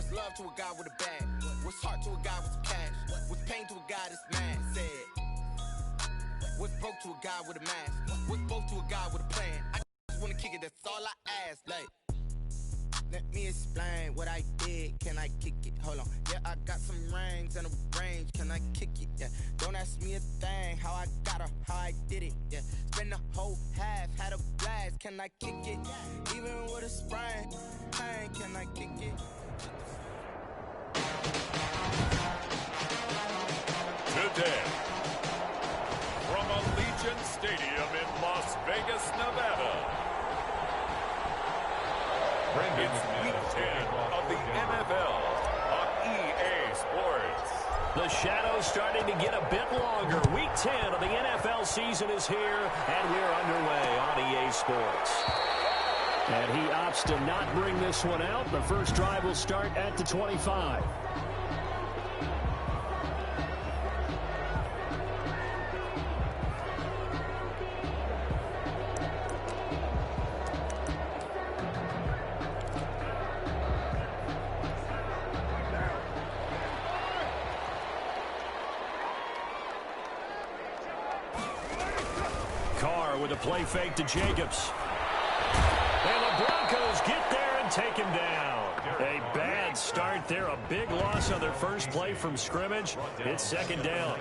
What's love to a guy with a bag? What's heart to a guy with some cash? What's pain to a guy that's mad? Said. What's broke to a guy with a mask? What's both to a guy with a plan? I just wanna kick it, that's all I ask. Like, let me explain what I did. Can I kick it? Hold on. Yeah, I got some rings and a range. Can I kick it? Yeah. Don't ask me a thing. How I got her, how I did it. Yeah. Spend the whole half, had a blast. Can I kick it? Even with a sprain. Pain, can I kick it? Today, from Allegiant Stadium in Las Vegas, Nevada, it's Week 10 of the NFL on EA Sports. The shadow's starting to get a bit longer. Week 10 of the NFL season is here, and we're underway on EA Sports. And he opts to not bring this one out. The first drive will start at the 25. With a play fake to Jacobs. And the Broncos get there and take him down. A bad start there. A big loss on their first play from scrimmage. It's second down.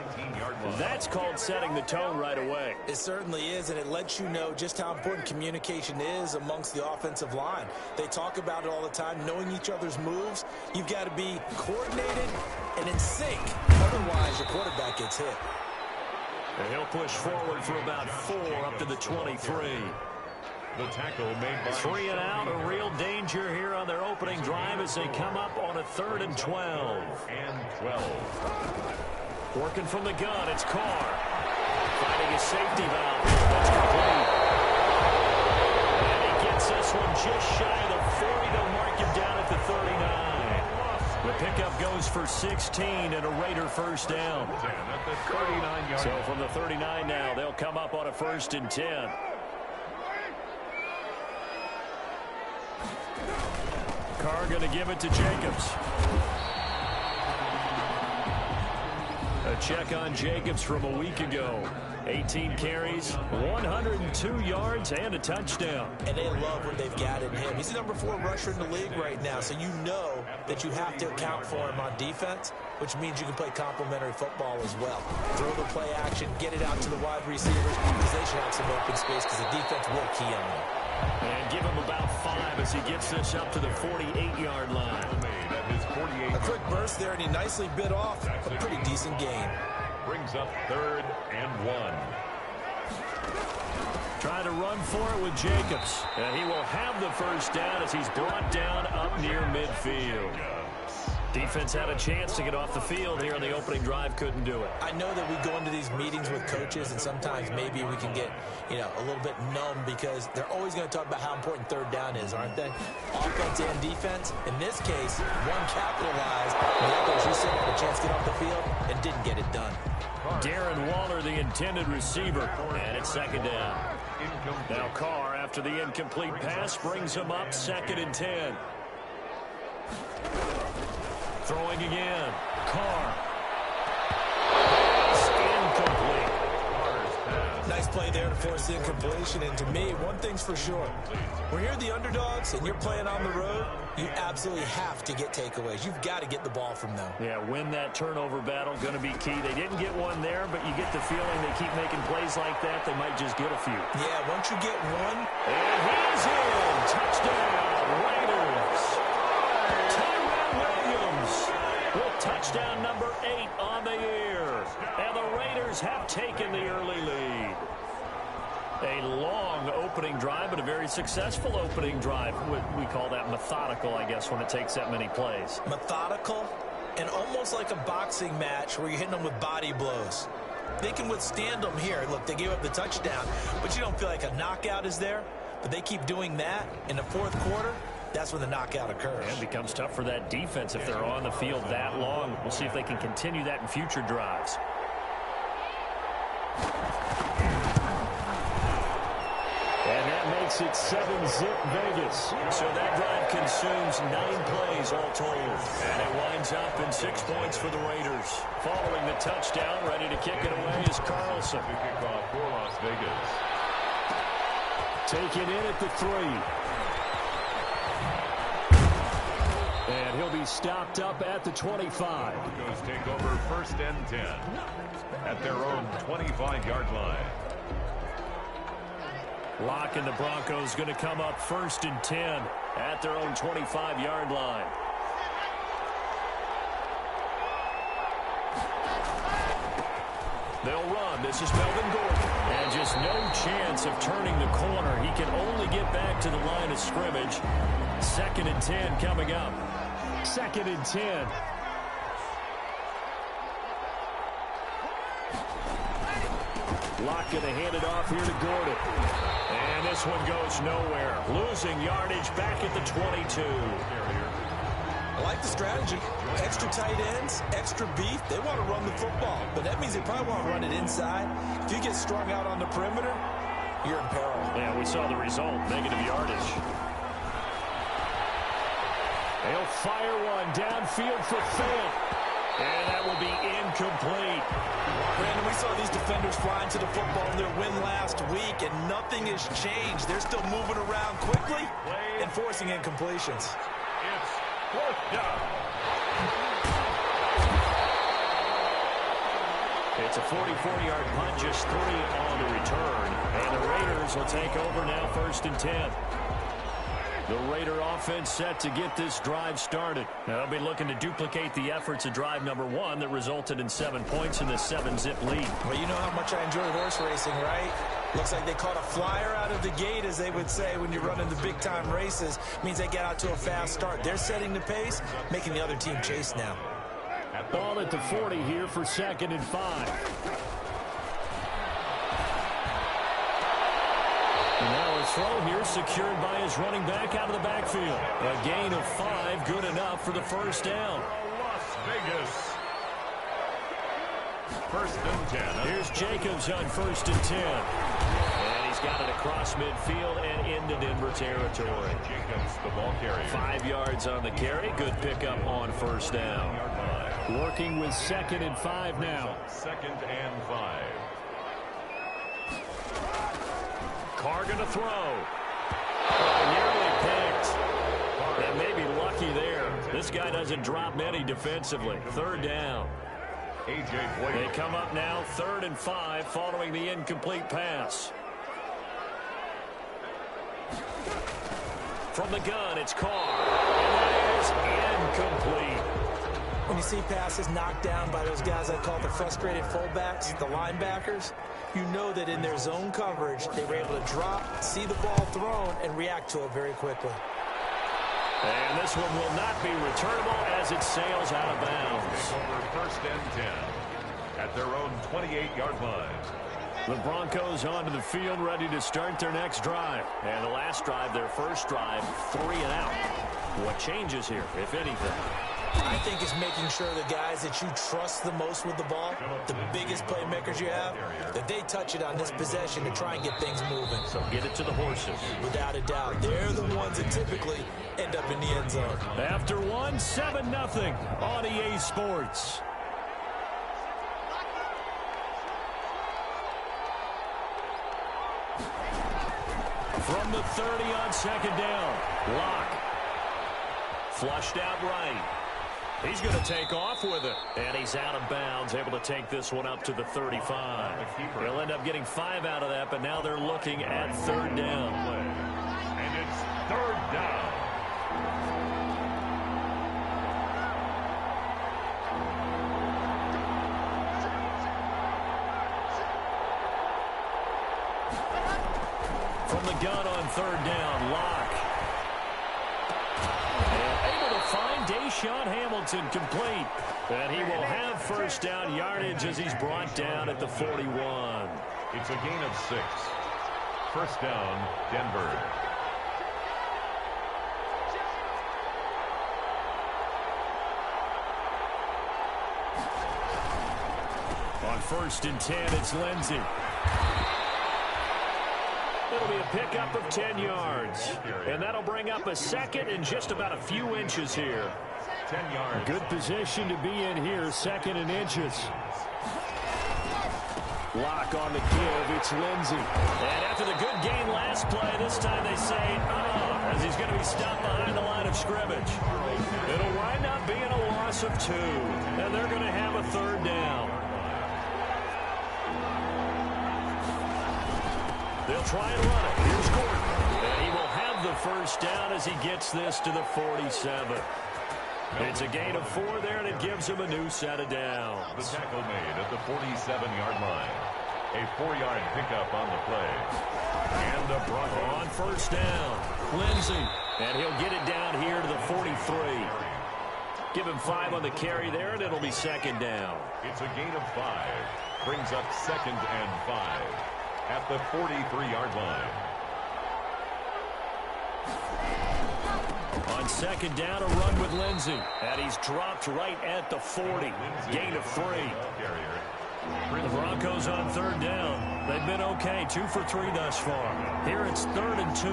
That's called setting the tone right away. It certainly is, and it lets you know just how important communication is amongst the offensive line. They talk about it all the time, knowing each other's moves. You've got to be coordinated and in sync. Otherwise, your quarterback gets hit. And he'll push forward for about 4 up to the 23. The tackle made by 3 and out, a real danger here on their opening drive as they come up on a 3rd and 12. Working from the gun, it's Carr. Finding his safety valve. That's complete. And he gets this one just shy of the 40. They'll mark him down at the 39. The pickup goes for 16 and a Raider first down. So from the 39 now, they'll come up on a 1st and 10. Carr going to give it to Jacobs. A check on Jacobs from a week ago. 18 carries, 102 yards, and a touchdown. And they love what they've got in him. He's the number 4 rusher in the league right now, so you know that you have to account for him on defense, which means you can play complementary football as well. Throw the play action, get it out to the wide receivers, because they should have some open space because the defense will key on them. And give him about 5 as he gets this up to the 48-yard line. A quick burst there, and he nicely bit off a pretty decent gain. Brings up 3rd and 1. Trying to run for it with Jacobs. And he will have the first down as he's brought down up near midfield. Defense had a chance to get off the field here on the opening drive, couldn't do it. I know that we go into these meetings with coaches, and sometimes maybe we can get, a little bit numb because they're always going to talk about how important 3rd down is, aren't they? Offense and defense. In this case, one capitalized, and the others you said had a chance to get off the field and didn't get it done. Darren Waller, the intended receiver, and it's 2nd down. Now Carr, after the incomplete pass, brings him up 2nd and 10. Throwing again. Carr. It's incomplete. Nice play there to force the incompletion. And to me, one thing's for sure. When you're the underdogs and you're playing on the road, you absolutely have to get takeaways. You've got to get the ball from them. Yeah, win that turnover battle, going to be key. They didn't get one there, but you get the feeling they keep making plays like that, they might just get a few. Yeah, once you get one. And he's in. Touchdown, Raiders. Touchdown number 8 on the year. And the Raiders have taken the early lead. A long opening drive, but a very successful opening drive. We call that methodical, I guess, when it takes that many plays. Methodical and almost like a boxing match where you're hitting them with body blows. They can withstand them here. Look, they gave up the touchdown, but you don't feel like a knockout is there. But they keep doing that in the 4th quarter. That's when the knockout occurs. And it becomes tough for that defense if they're on the field that long. We'll see if they can continue that in future drives. And that makes makes it 7-zip Vegas. So that drive consumes 9 plays all told. And it winds up in 6 points for the Raiders. Following the touchdown, ready to kick it away is Carlson. Kickoff for Las Vegas. Taken in at the 3. And he'll be stopped up at the 25. Broncos take over 1st and 10 at their own 25-yard line. Locke and the Broncos going to come up 1st and 10 at their own 25-yard line. They'll run. This is Melvin Gordon. And just no chance of turning the corner. He can only get back to the line of scrimmage. 2nd and 10 coming up. 2nd and 10. Locke going to hand it off here to Gordon. And this one goes nowhere. Losing yardage back at the 22. I like the strategy. Extra tight ends, extra beef. They want to run the football, but that means they probably want to run it inside. If you get strung out on the perimeter, you're in peril. Yeah, we saw the result. Negative yardage. They'll fire one downfield for Fant. And that will be incomplete. Brandon, we saw these defenders flying to the football in their win last week, and nothing has changed. They're still moving around quickly and forcing incompletions. It's 4th down. It's a 44-yard punt, just 3 on the return. And the Raiders will take over now 1st and 10. The Raider offense set to get this drive started. They'll be looking to duplicate the efforts of drive number 1 that resulted in 7 points in the 7-zip lead. Well, you know how much I enjoy horse racing, right? Looks like they caught a flyer out of the gate, as they would say when you're running the big-time races. Means they get out to a fast start. They're setting the pace, making the other team chase now. Ball at the 40 here for 2nd and 5. And now a throw here secured by his running back out of the backfield. A gain of 5, good enough for the 1st down. Las Vegas. 1st and 10. Here's Jacobs on 1st and 10. And he's got it across midfield and into Denver territory. Jacobs, the ball carrier. 5 yards on the carry. Good pickup on 1st down. Working with 2nd and 5 now. 2nd and 5. Carr going to throw. Nearly picked. And maybe lucky there. This guy doesn't drop many defensively. 3rd down. A.J. Boyd. They come up now 3rd and 5 following the incomplete pass. From the gun, it's Carr. And that is incomplete. When you see passes knocked down by those guys I call the frustrated fullbacks, the linebackers, you know that in their zone coverage, they were able to drop, see the ball thrown, and react to it very quickly. And this one will not be returnable as it sails out of bounds. Over 1st and 10 at their own 28-yard line. The Broncos onto the field, ready to start their next drive. And the last drive, their first drive, 3 and out. What changes here, if anything? I think it's making sure the guys that you trust the most with the ball, the biggest playmakers you have, that they touch it on this possession to try and get things moving. So get it to the horses. Without a doubt. They're the ones that typically end up in the end zone. After 1, 7-0 on EA Sports. From the 30 on 2nd down. Locke. Flushed out right. He's going to take off with it. And he's out of bounds, able to take this one up to the 35. He'll end up getting 5 out of that, but now they're looking at 3rd down. And it's 3rd down. From the gun on 3rd down, Locke. And able to find Deshaun Hamilton complete. And he will have 1st down yardage as he's brought down at the 41. It's a gain of 6. 1st down, Denver. On 1st and 10, it's Lindsey. it'll be a pickup of 10 yards. And that'll bring up a second and just about a few inches here. 10 yards. Good position to be in here, second and inches. Lock on the give. It's Lindsey. And after the good gain last play, this time they say, as he's going to be stopped behind the line of scrimmage. It'll wind up being a loss of 2. And they're going to have a third down. They'll try and run it. Here's Gordon. And he will have the first down as he gets this to the 47. It's a gain of 4 there, and it gives him a new set of downs. The tackle made at the 47-yard line. A 4-yard pickup on the play. And the Bronco on first down. Lindsey. And he'll get it down here to the 43. Give him 5 on the carry there, and it'll be second down. It's a gain of 5. Brings up second and 5 at the 43-yard line. On second down, a run with Lindsey. And he's dropped right at the 40. Gain of 3. The Broncos on third down. They've been okay. 2 for 3 thus far. Here it's 3rd and 2.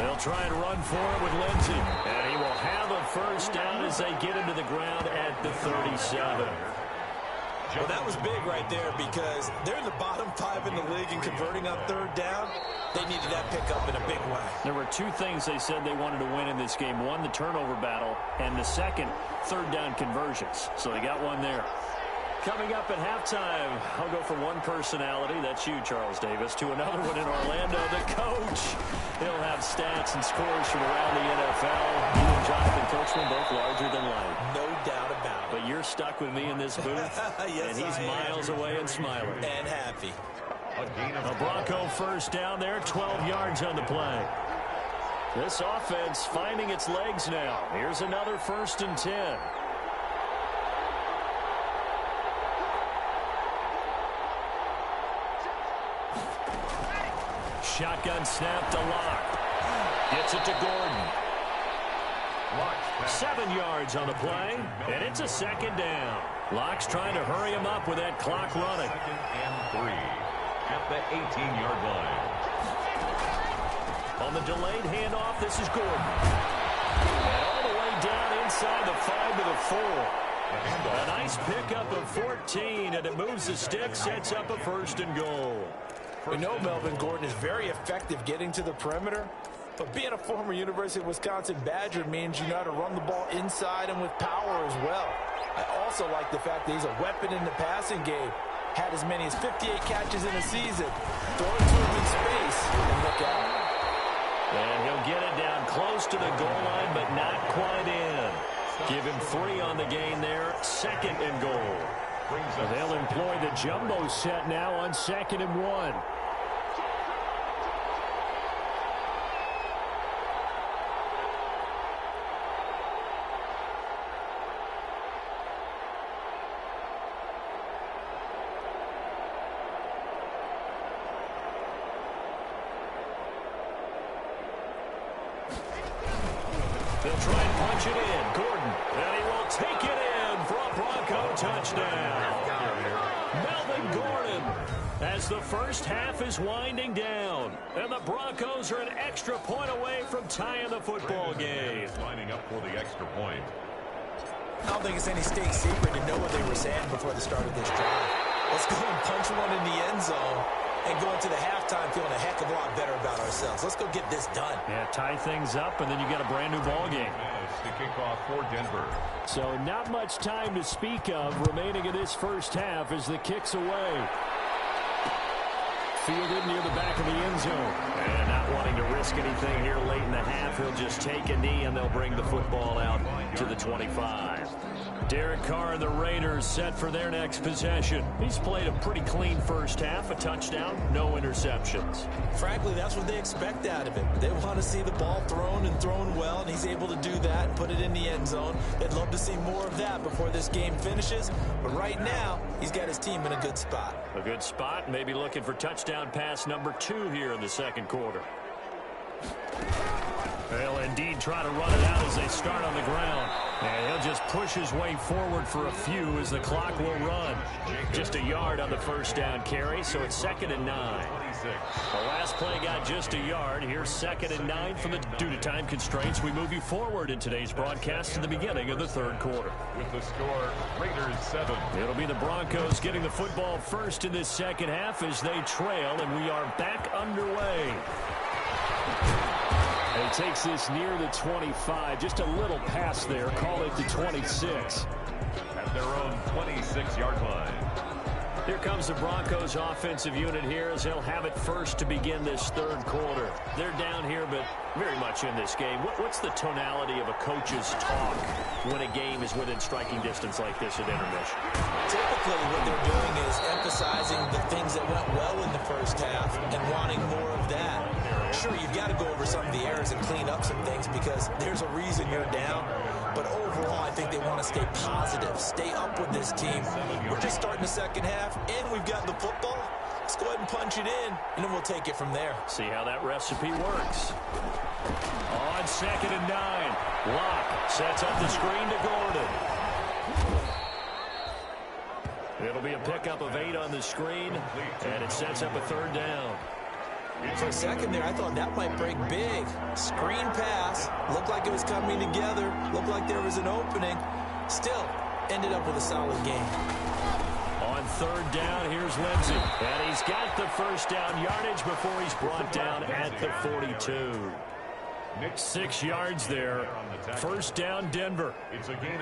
They'll try and run for it with Lindsey. And he will have a first down as they get him to the ground at the 37. Well, that was big right there because they're in the bottom 5 in the league and converting on third down. They needed that pickup in a big way. There were 2 things they said they wanted to win in this game. One, the turnover battle, and the second, third down conversions. So they got one there. Coming up at halftime, I'll go from one personality, that's you, Charles Davis, to another one in Orlando, the coach. He'll have stats and scores from around the NFL. You and Jonathan Coachman both larger than life. No doubt about it. But you're stuck with me in this booth, yes, and he's miles away and smiling. And happy. A Bronco first down there, 12 yards on the play. This offense finding its legs now. Here's another 1st and 10. Shotgun snap to Locke. Gets it to Gordon. 7 yards on the play, and it's a second down. Locke's trying to hurry him up with that clock running. 2nd and 3 at the 18-yard line. On the delayed handoff, this is Gordon. And all the way down inside the 5 to the 4. A nice pickup of 14, and it moves the stick, sets up a 1st and goal. We know Melvin Gordon is very effective getting to the perimeter, but being a former University of Wisconsin Badger means you know how to run the ball inside and with power as well. I also like the fact that he's a weapon in the passing game. Had as many as 58 catches in a season. Throw it to him in space and look out. And he'll get it down close to the goal line, but not quite in. Give him 3 on the gain there, 2nd and goal. They'll employ the jumbo set now on 2nd and 1. They'll try and punch it in. Gordon, and he will take it in for a Bronco touchdown. Melvin Gordon, as the first half is winding down, and the Broncos are an extra point away from tying the football game. Lining up for the extra point. I don't think it's any state secret to know what they were saying before the start of this drive. Let's go and punch one in the end zone and go into the halftime feeling a heck of a lot better about ourselves. Let's go get this done. Yeah, tie things up, and then you got a brand new ball game. The kickoff for Denver. So not much time to speak of remaining in this first half as the kick's away. Fielded near the back of the end zone. And not wanting to risk anything here late in the half, he'll just take a knee, and they'll bring the football out to the 25. Derek Carr and the Raiders set for their next possession. He's played a pretty clean first half, a touchdown, no interceptions. Frankly, that's what they expect out of him. They want to see the ball thrown and thrown well, and he's able to do that and put it in the end zone. They'd love to see more of that before this game finishes, but right now, he's got his team in a good spot. A good spot, maybe looking for touchdown pass number 2 here in the second quarter. They'll indeed try to run it out as they start on the ground. And he'll just push his way forward for a few as the clock will run. Just a yard on the first down carry, so it's 2nd and 9. The last play got just a yard. Here's 2nd and 9 from the due to time constraints. We move you forward in today's broadcast to the beginning of the third quarter. With the score, Raiders 7. It'll be the Broncos getting the football first in this second half as they trail, and we are back underway. And he takes this near the 25, just a little pass there, call it the 26. At their own 26-yard line. Here comes the Broncos offensive unit here as they'll have it first to begin this third quarter. They're down here, but very much in this game. What's the tonality of a coach's talk when a game is within striking distance like this at intermission? Typically what they're doing is emphasizing the things that went well in the first half and wanting more of that. Sure, you've got to go over some of the errors and clean up some things because there's a reason you're down. But overall, I think they want to stay positive, stay up with this team. We're just starting the second half, and we've got the football. Let's go ahead and punch it in, and then we'll take it from there. See how that recipe works. On 2nd and 9, Locke sets up the screen to Gordon. It'll be a pickup of 8 on the screen, and it sets up a 3rd down. For a second there, I thought that might break big. Screen pass. Looked like it was coming together. Looked like there was an opening. Still, ended up with a solid game. On 3rd down, here's Lindsey. And he's got the first down yardage before he's brought down at the 42. 6 yards there. First down, Denver.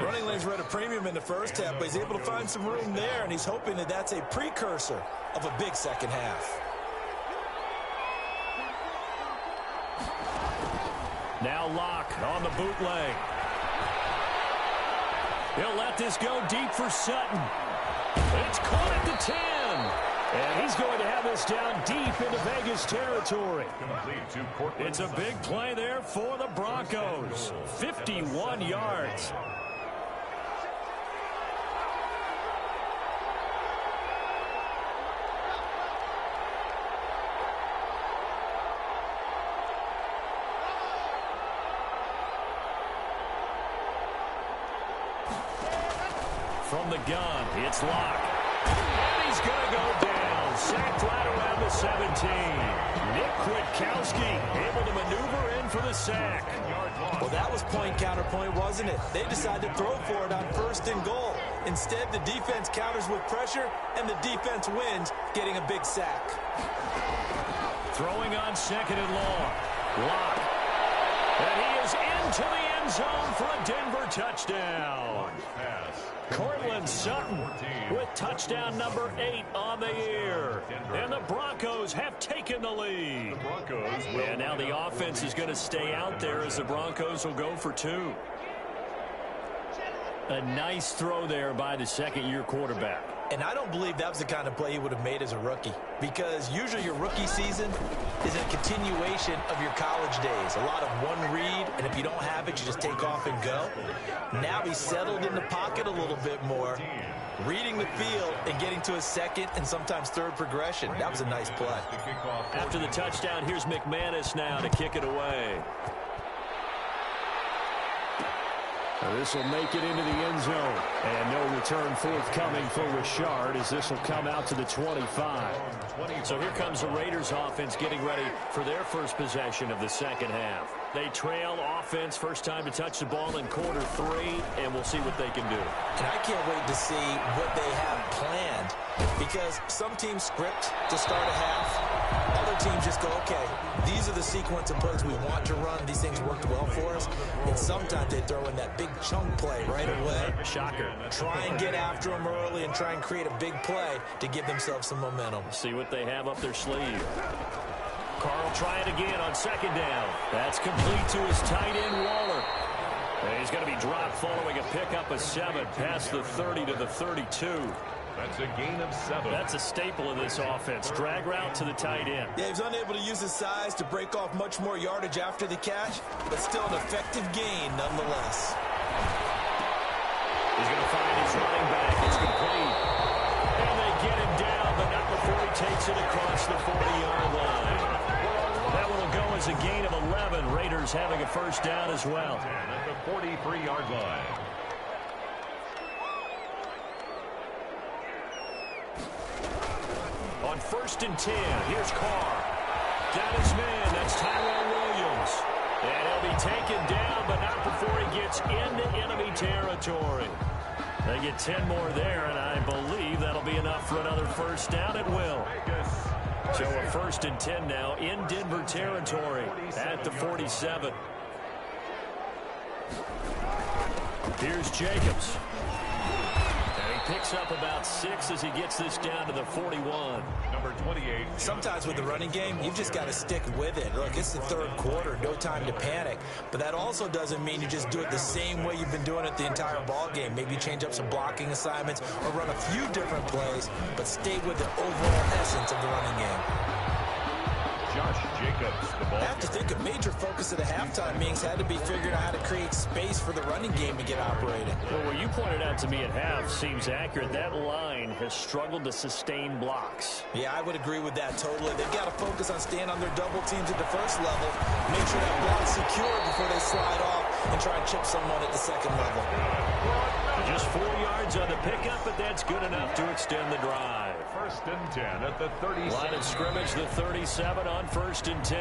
Running lanes were at a premium in the first half, but he's able to find some room there, and he's hoping that that's a precursor of a big second half. Now Locke on the bootleg. He'll let this go deep for Sutton. It's caught at the 10. And he's going to have this down deep into Vegas territory. It's a big play there for the Broncos. 51 yards. From the gun, it's Locke. And he's going to go down. Sacked right around the 17. Nick Kwiatkowski able to maneuver in for the sack. Well, that was point counterpoint, wasn't it? They decided to throw for it on 1st and goal. Instead, the defense counters with pressure, and the defense wins, getting a big sack. Throwing on 2nd and long. Locke. And he is into the end zone for a Denver touchdown. Cortland Sutton with touchdown number 8 on the year. And the Broncos have taken the lead. And now the offense is going to stay out there as the Broncos will go for 2. A nice throw there by the second-year quarterback. And I don't believe that was the kind of play he would have made as a rookie, because usually your rookie season is a continuation of your college days. A lot of one read, and if you don't have it, you just take off and go. Now he's settled in the pocket a little bit more, reading the field and getting to a second and sometimes third progression. That was a nice play. After the touchdown, here's McManus now to kick it away. This will make it into the end zone. And no return forthcoming for Richard as this will come out to the 25. So here comes the Raiders offense getting ready for their first possession of the second half. They trail offense, first time to touch the ball in quarter 3, and we'll see what they can do. And I can't wait to see what they have planned, because some teams script to start a half. Other teams just go, okay, these are the sequence of plays we want to run. These things worked well for us. And sometimes they throw in that big chunk play right away. Shocker. Try and get after them early and try and create a big play to give themselves some momentum. See what they have up their sleeve. Carl trying again on 2nd down. That's complete to his tight end, Waller. And he's going to be dropped following a pickup of 7 past the 30 to the 32. That's a gain of 7. That's a staple of this offense. Drag route to the tight end. Yeah, he was unable to use his size to break off much more yardage after the catch, but still an effective gain nonetheless. He's going to find his running back. It's complete. And they get him down, but not before he takes it across the 40-yard line. That one will go as is a gain of 11. Raiders having a first down as well. At the 43-yard line. On 1st and 10, here's Carr. Got his man, that's Tyrell Williams. And he'll be taken down, but not before he gets into enemy territory. They get 10 more there, and I believe that'll be enough for another first down. It will. So a 1st and 10 now in Denver territory at the 47. Here's Jacobs. And he picks up about 6 as he gets this down to the 41. Number 28. Sometimes with the running game, you've just got to stick with it. Look, it's the 3rd quarter, no time to panic. But that also doesn't mean you just do it the same way you've been doing it the entire ball game. Maybe change up some blocking assignments or run a few different plays, but stay with the overall essence of the running game. Josh Jacobs, the ball. I have to think a major focus of the halftime meetings had to be figuring out how to create space for the running game to get operating. Well, what you pointed out to me at half seems accurate. That line has struggled to sustain blocks. Yeah, I would agree with that totally. They've got to focus on staying on their double teams at the first level, make sure that block's secure before they slide off and try and chip someone at the second level. Just 4 yards on the pickup, but that's good enough to extend the drive. 1st and 10 at the 37. Line of scrimmage, the 37 on 1st and 10.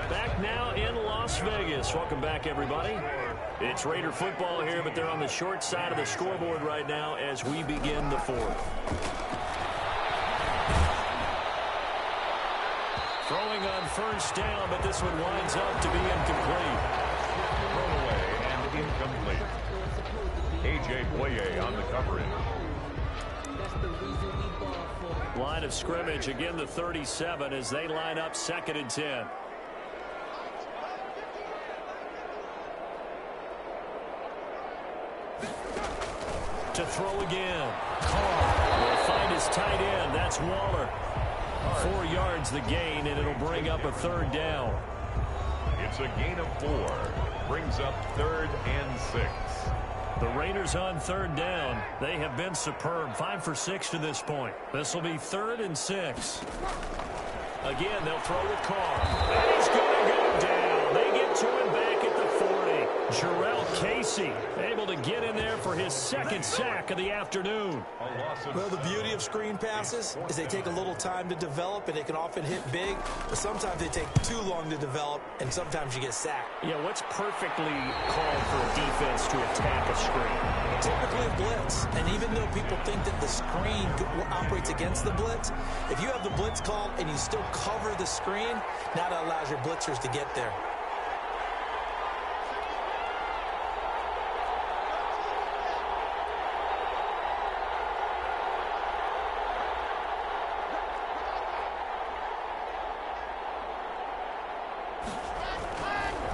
Back now in Las Vegas. Welcome back, everybody. It's Raider football here, but they're on the short side of the scoreboard right now as we begin the 4th. Throwing on 1st down, but this one winds up to be incomplete. Thrown away and incomplete. A.J. Boye on the coverage. Line of scrimmage, again the 37 as they line up 2nd and 10. To throw again. Carr will find his tight end. That's Waller. 4 yards the gain, and it'll bring up a 3rd down. It's a gain of 4. Brings up 3rd and 6. The Raiders on 3rd down. They have been superb. 5 for 6 to this point. This will be 3rd and 6. Again, they'll throw with Carr. And he's going to go down. They get to him back at the 40. Jarrell Casey able to get in there for his 2nd sack of the afternoon. Well, the beauty of screen passes is they take a little time to develop, and they can often hit big, but sometimes they take too long to develop, and sometimes you get sacked. Yeah, what's perfectly called for a defense to attack a screen? Typically a blitz, and even though people think that the screen operates against the blitz, if you have the blitz called and you still cover the screen, now that allows your blitzers to get there.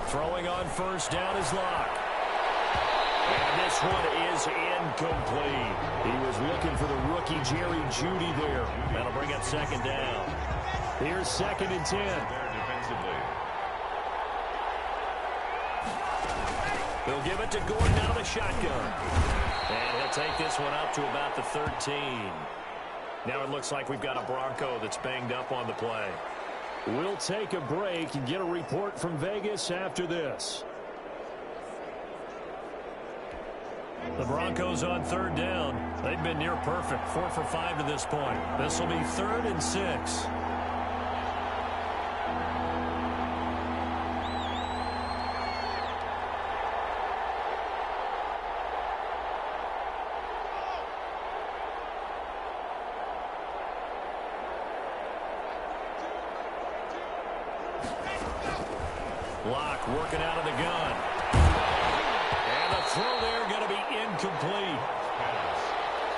Throwing on 1st down is Locke. And this one is incomplete. He was looking for the rookie Jerry Jeudy there. That'll bring up 2nd down. Here's 2nd and 10. Defensively. They'll give it to Gordon out of the shotgun. And he'll take this one up to about the 13. Now it looks like we've got a Bronco that's banged up on the play. We'll take a break and get a report from Vegas after this. The Broncos on 3rd down. They've been near perfect. 4 for 5 to this point. This will be 3rd and 6. Locke working out of the gun. And the throw there going to be incomplete.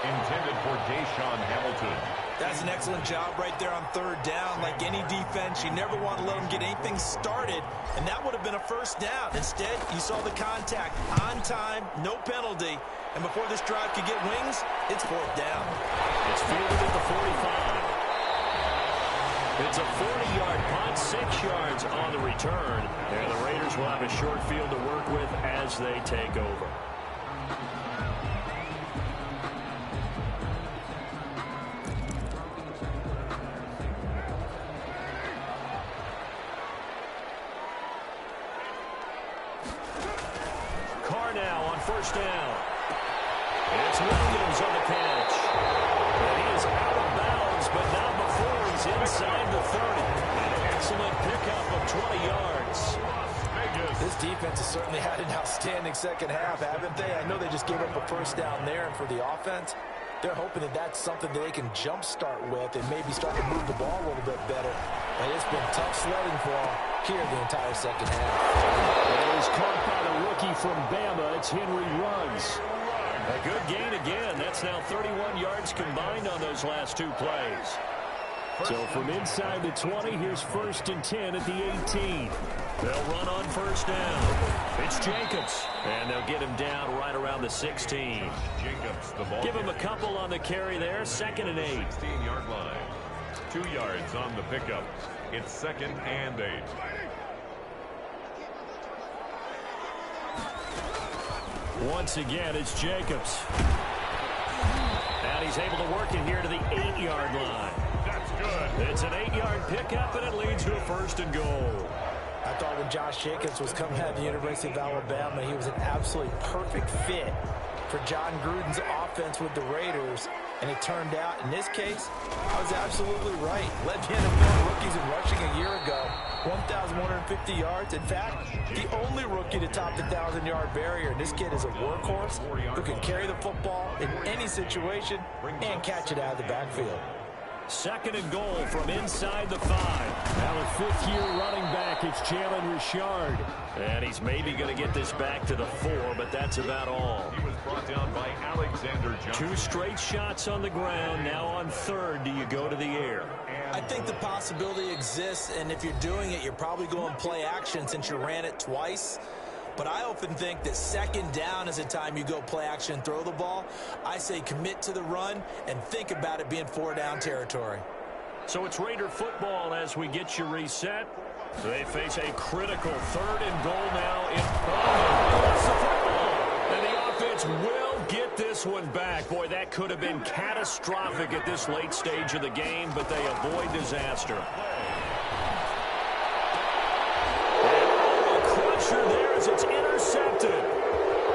Intended for Deshaun Hamilton. That's an excellent job right there on 3rd down. Like any defense, you never want to let them get anything started, and that would have been a 1st down. Instead, you saw the contact on time, no penalty, and before this drive could get wings, it's 4th down. It's fielded at the 45. It's a 40-yard punt, 6 yards on the return. And the Raiders will have a short field to work with as they take over. first down. It's Williams on the catch. And he is out of bounds, but not before he's inside the 30. An excellent pickup of 20 yards. This defense has certainly had an outstanding second half, haven't they? I know they just gave up a first down there, and for the offense, they're hoping that that's something that they can jumpstart with and maybe start to move the ball a little bit better. But it's been tough sledding for them here the entire second half. It was caught by the rookie from Bama. It's Henry Ruggs. A good gain again. That's now 31 yards combined on those last two plays. So from inside the 20, here's 1st and 10 at the 18. They'll run on first down. It's Jacobs. And they'll get him down right around the 16. Jacobs, the ball. Give him a couple on the carry there. 2nd and 8. 16-yard line. 2 yards on the pickup. It's 2nd and 8. Once again, it's Jacobs. And he's able to work it here to the 8-yard line. That's good. It's an 8-yard pickup, and it leads to a 1st and goal. I thought when Josh Jacobs was coming out of the University of Alabama, he was an absolutely perfect fit for John Gruden's offense with the Raiders. And it turned out, in this case, I was absolutely right. Led the NFL rookies in rushing a year ago, 1,150 yards. In fact, the only rookie to top the 1,000-yard barrier. And this kid is a workhorse who can carry the football in any situation and catch it out of the backfield. 2nd and goal from inside the 5. Now a 5th-year running back, it's Jalen Richard. And he's maybe going to get this back to the 4, but that's about all. He was brought down by Alexander Johnson. 2 straight shots on the ground. Now on 3rd, do you go to the air? I think the possibility exists, and if you're doing it, you're probably going play action since you ran it twice. But I often think that 2nd down is the time you go play action and throw the ball. I say commit to the run and think about it being 4-down territory. So it's Raider football as we get you reset. They face a critical 3rd and goal now in front of them. And the offense will get this one back. Boy, that could have been catastrophic at this late stage of the game, but they avoid disaster. There as it's intercepted.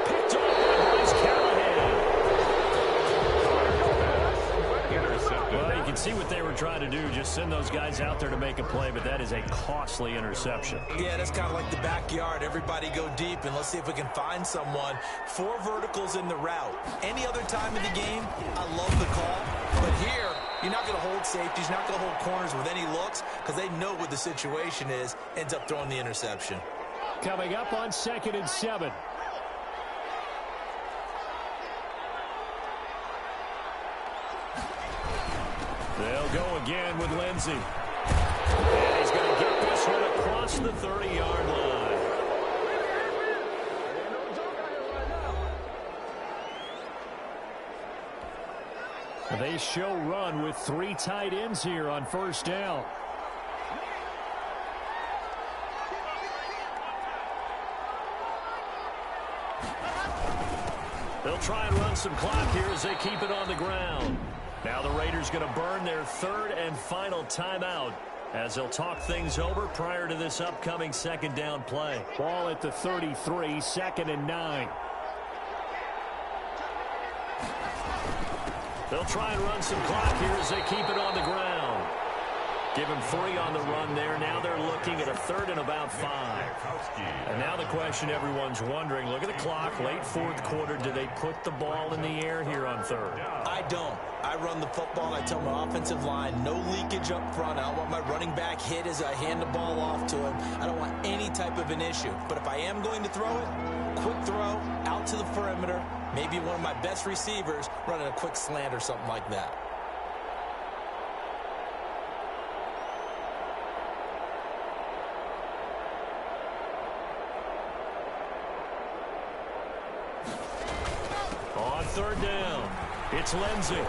Picked off by Bryce Callahan. Intercepted. Well, you can see what they were trying to do, just send those guys out there to make a play, but that is a costly interception. Yeah, that's kind of like the backyard. Everybody go deep, and let's see if we can find someone. 4 verticals in the route. Any other time of the game, I love the call. But here, you're not going to hold safeties, you're not going to hold corners with any looks, because they know what the situation is, ends up throwing the interception. Coming up on 2nd and 7. They'll go again with Lindsey. And he's going to get this one across the 30-yard line. They show run with 3 tight ends here on 1st down. They'll try and run some clock here as they keep it on the ground. Now the Raiders going to burn their 3rd and final timeout as they'll talk things over prior to this upcoming 2nd down play. Ball at the 33, 2nd and 9. They'll try and run some clock here as they keep it on the ground. Give him 3 on the run there. Now they're looking at a 3rd and about 5. And now the question everyone's wondering, look at the clock, late 4th quarter. Do they put the ball in the air here on 3rd? I don't. I run the football. I tell my offensive line, no leakage up front. I don't want my running back hit as I hand the ball off to him. I don't want any type of an issue. But if I am going to throw it, quick throw, out to the perimeter, maybe one of my best receivers running a quick slant or something like that. On 3rd down, it's Lindsey. He's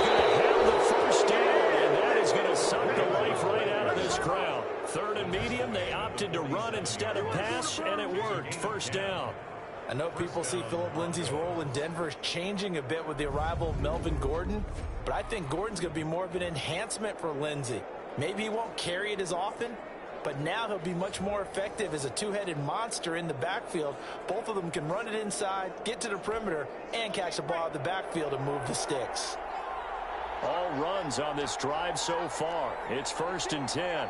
going to have the first down, and that is going to suck the life right out of this crowd. 3rd and medium, they opted to run instead of pass, and it worked. 1st down. I know people see Phillip Lindsay's role in Denver changing a bit with the arrival of Melvin Gordon, but I think Gordon's going to be more of an enhancement for Lindsay. Maybe he won't carry it as often, but now he'll be much more effective as a two-headed monster in the backfield. Both of them can run it inside, get to the perimeter, and catch the ball at the backfield and move the sticks. All runs on this drive so far. It's 1st and 10.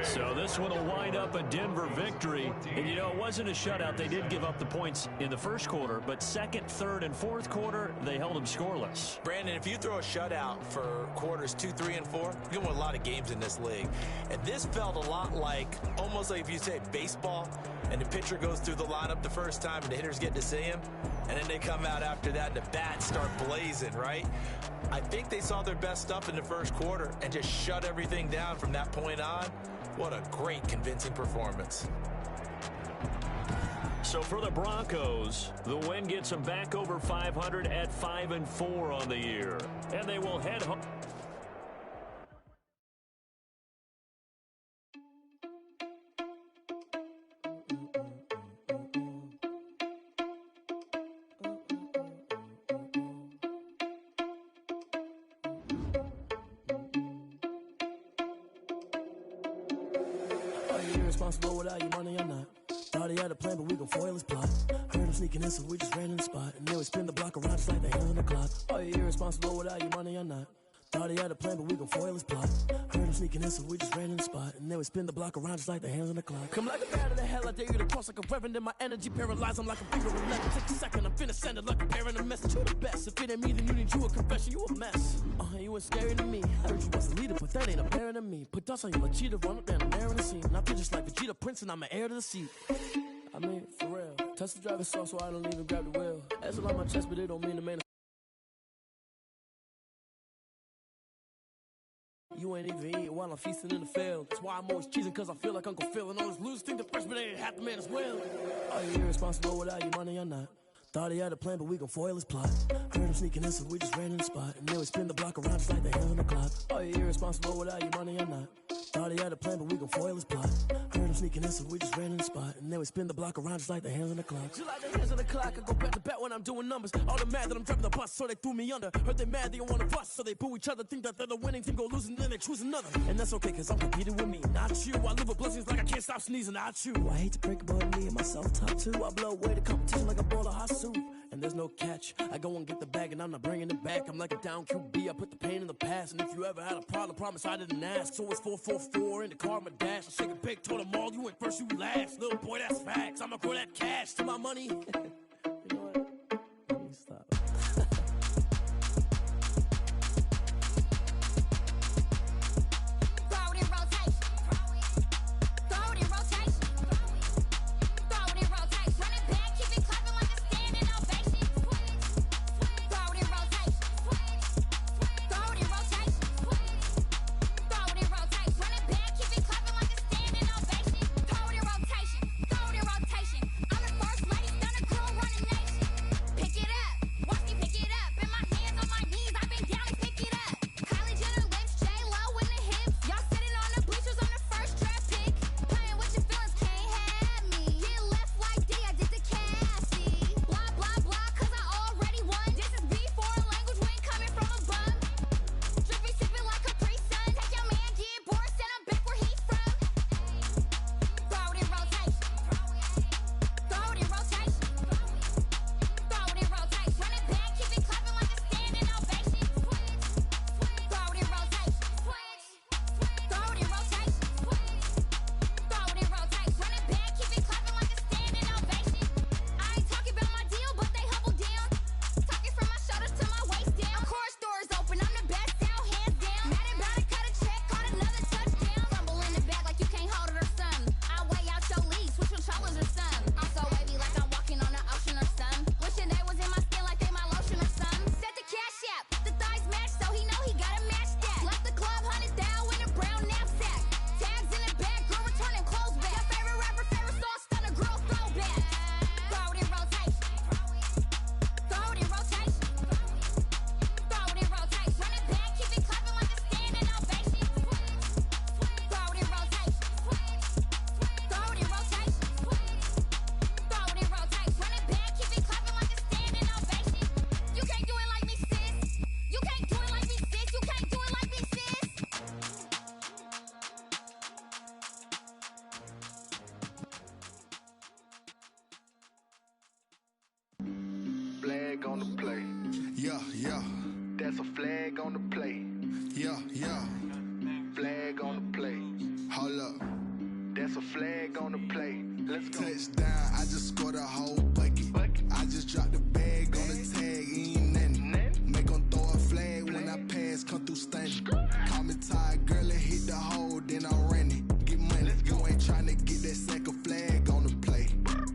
So this one will wind up a Denver victory. And, you know, it wasn't a shutout. They did give up the points in the first quarter, but second, third, and fourth quarter, they held them scoreless. Brandon, if you throw a shutout for quarters 2, 3, and 4, you're going to win a lot of games in this league. And this felt a lot like, almost like if you say baseball, and the pitcher goes through the lineup the first time and the hitters get to see him, and then they come out after that and the bats start blazing, right? I think they saw their best stuff in the first quarter and just shut everything down from that point on. What a great, convincing performance. So for the Broncos, the win gets them back over 500 at 5-4 on the year. And they will head home. Irresponsible without your money or not. Thought he had a plan, but we gon' foil his plot. Heard him sneaking in, so we just ran in the spot. And then we spin the block around just like the hands on the clock. Are you irresponsible without your money or not? Thought he had a plan, but we gon' foil his plot. Heard him sneaking in, so we just ran in the spot. And then we spin the block around just like the hands on the clock. Come like a bat of the hell, I dare you to cross like a reverend. In my energy paralyzed, I'm like a finger in left. Take a second, I'm finna send it like a bearing a message. You the best. If it ain't me, then you need you a confession. You a mess. You ain't scary to me. I heard you was a leader, but that ain't apparent to me. Put dust on you like cheetah, run up down the air in the scene. And I feel just like Vegeta Prince, and I'm an heir to the seat. I mean, for real. Touch the driver's soft, so I don't even grab the wheel. That's a lot on my chest, but it don't mean the main. You ain't even eating while I'm feasting in the field. That's why I'm always cheesing, cause I feel like Uncle Phil. And all this losers think the freshman ain't half the man as well. Are you irresponsible without your money or not? Thought he had a plan, but we gon' foil his plot. Heard him sneaking in, so we just ran in the spot. And then we spin the block around just like the hands on the clock. Are you irresponsible without your money or not? Thought he had a plan, but we gon' foil his plot. Heard him sneaking in, so we just ran in the spot. And then we spin the block around just like the hands on the clock. Just like the hands on the clock, I go back to back when I'm doing numbers. All the mad that I'm driving the bus, so they threw me under. Heard they mad, they don't wanna bust, so they boo each other. Think that they're the winning team, go losing, then they choose another. And that's okay, cause I'm competing with me, not you. I live with blessings like I can't stop sneezing, not you. I hate to break it, but me and myself top two. I blow away the competition like a bowl of hot soup. And there's no catch. I go and get the bag and I'm not bringing it back. I'm like a down QB. I put the pain in the past. And if you ever had a problem, promise I didn't ask. So it's 4-4-4 in the car, my dash. I shake a big, told them all, you went first, you last. Little boy, that's facts. I'ma grow that cash to my money. You know what? Let me stop. Crew That's a flag on the play. Yeah, yeah. Flag on the play. Hold up. That's a flag on the play. Let's go. Touchdown, I just scored a whole bucket. I just dropped the bag on the tag, ain't nothing. Make 'em throw a flag when I pass, come through stunning. Call me tired, girl, and hit the hole, then I'm running. Get money, you ain't tryna get that second flag on the play.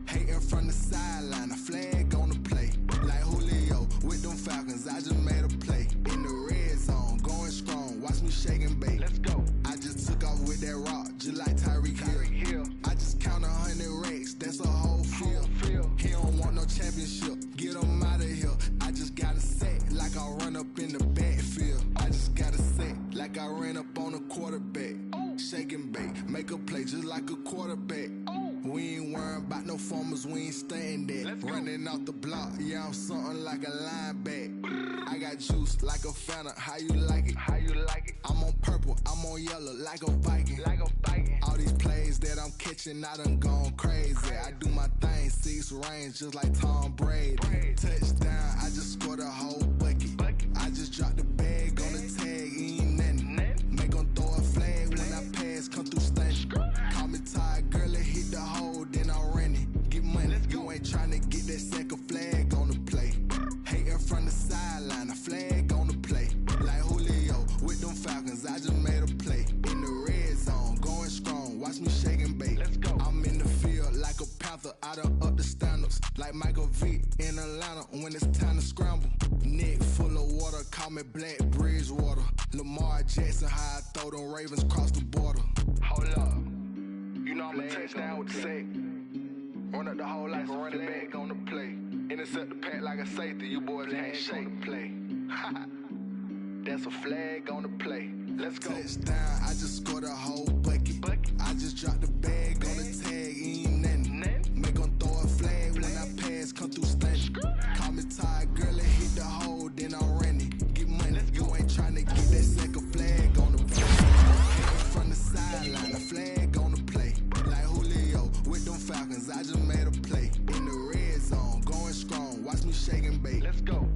Hating from the sideline, a flag on the play. Like Julio with them Falcons, I just made a play. In the red zone, going strong, watch me shake and bake. Let's go. I just took off with that rock, just like Tyreek Hill. I just count 100 racks, that's a whole field. He don't want no championship, get him out of here. I just got a set, like I run up in the backfield. I just got a set, like I ran up on a quarterback. Shake and bake, make a play just like a quarterback. We ain't worrying about no formers, we ain't staying there. Running off the block, yeah, I'm something like a lineback. I got juice like a Fanta, how you like it? How you like it? I'm on purple, I'm on yellow, like a Viking. Like a Viking. All these plays that I'm catching, I done gone crazy. I do my thing, 6 range, just like Tom Brady. Touchdown, I just scored a whole bucket. I just dropped the bag on the tag, ain't nothing. Make 'em throw a flag when I pass, come through stunning. Call me tired, girl, and hit the hole, then I'm running. Get money, you ain't tryna get that second flag on the play. Hating from the sideline, a flag on the play. Like Julio with them Falcons, I just made a play. In the red zone, going strong, watch me shake and bake. Let's go. I'm in the field like a Panther, I done up the standards. Like Michael Vick in Atlanta when it's time to scramble. Neck full of water, call me Black Bridgewater. Lamar Jackson, how I throw them Ravens cross the border. Hold up. You know I'm a touchdown with the sack. Run up the whole like a running back on the play. Intercept the pack like a safety. You boys can't shake the play. That's a flag on the play. Let's go. Touchdown, I just scored a whole bucket. I just dropped the bag on the tag, ain't nothing. Make 'em throw a flag when I pass, come through stunning. Call me tired, girl, and hit the hole, then I'm running. Get money, you ain't tryna get that second flag on the play. Hating from the sideline, a flag on the play. Like Julio with them Falcons, I just made a play. In the red zone, going strong, watch me shake and bake. Let's go.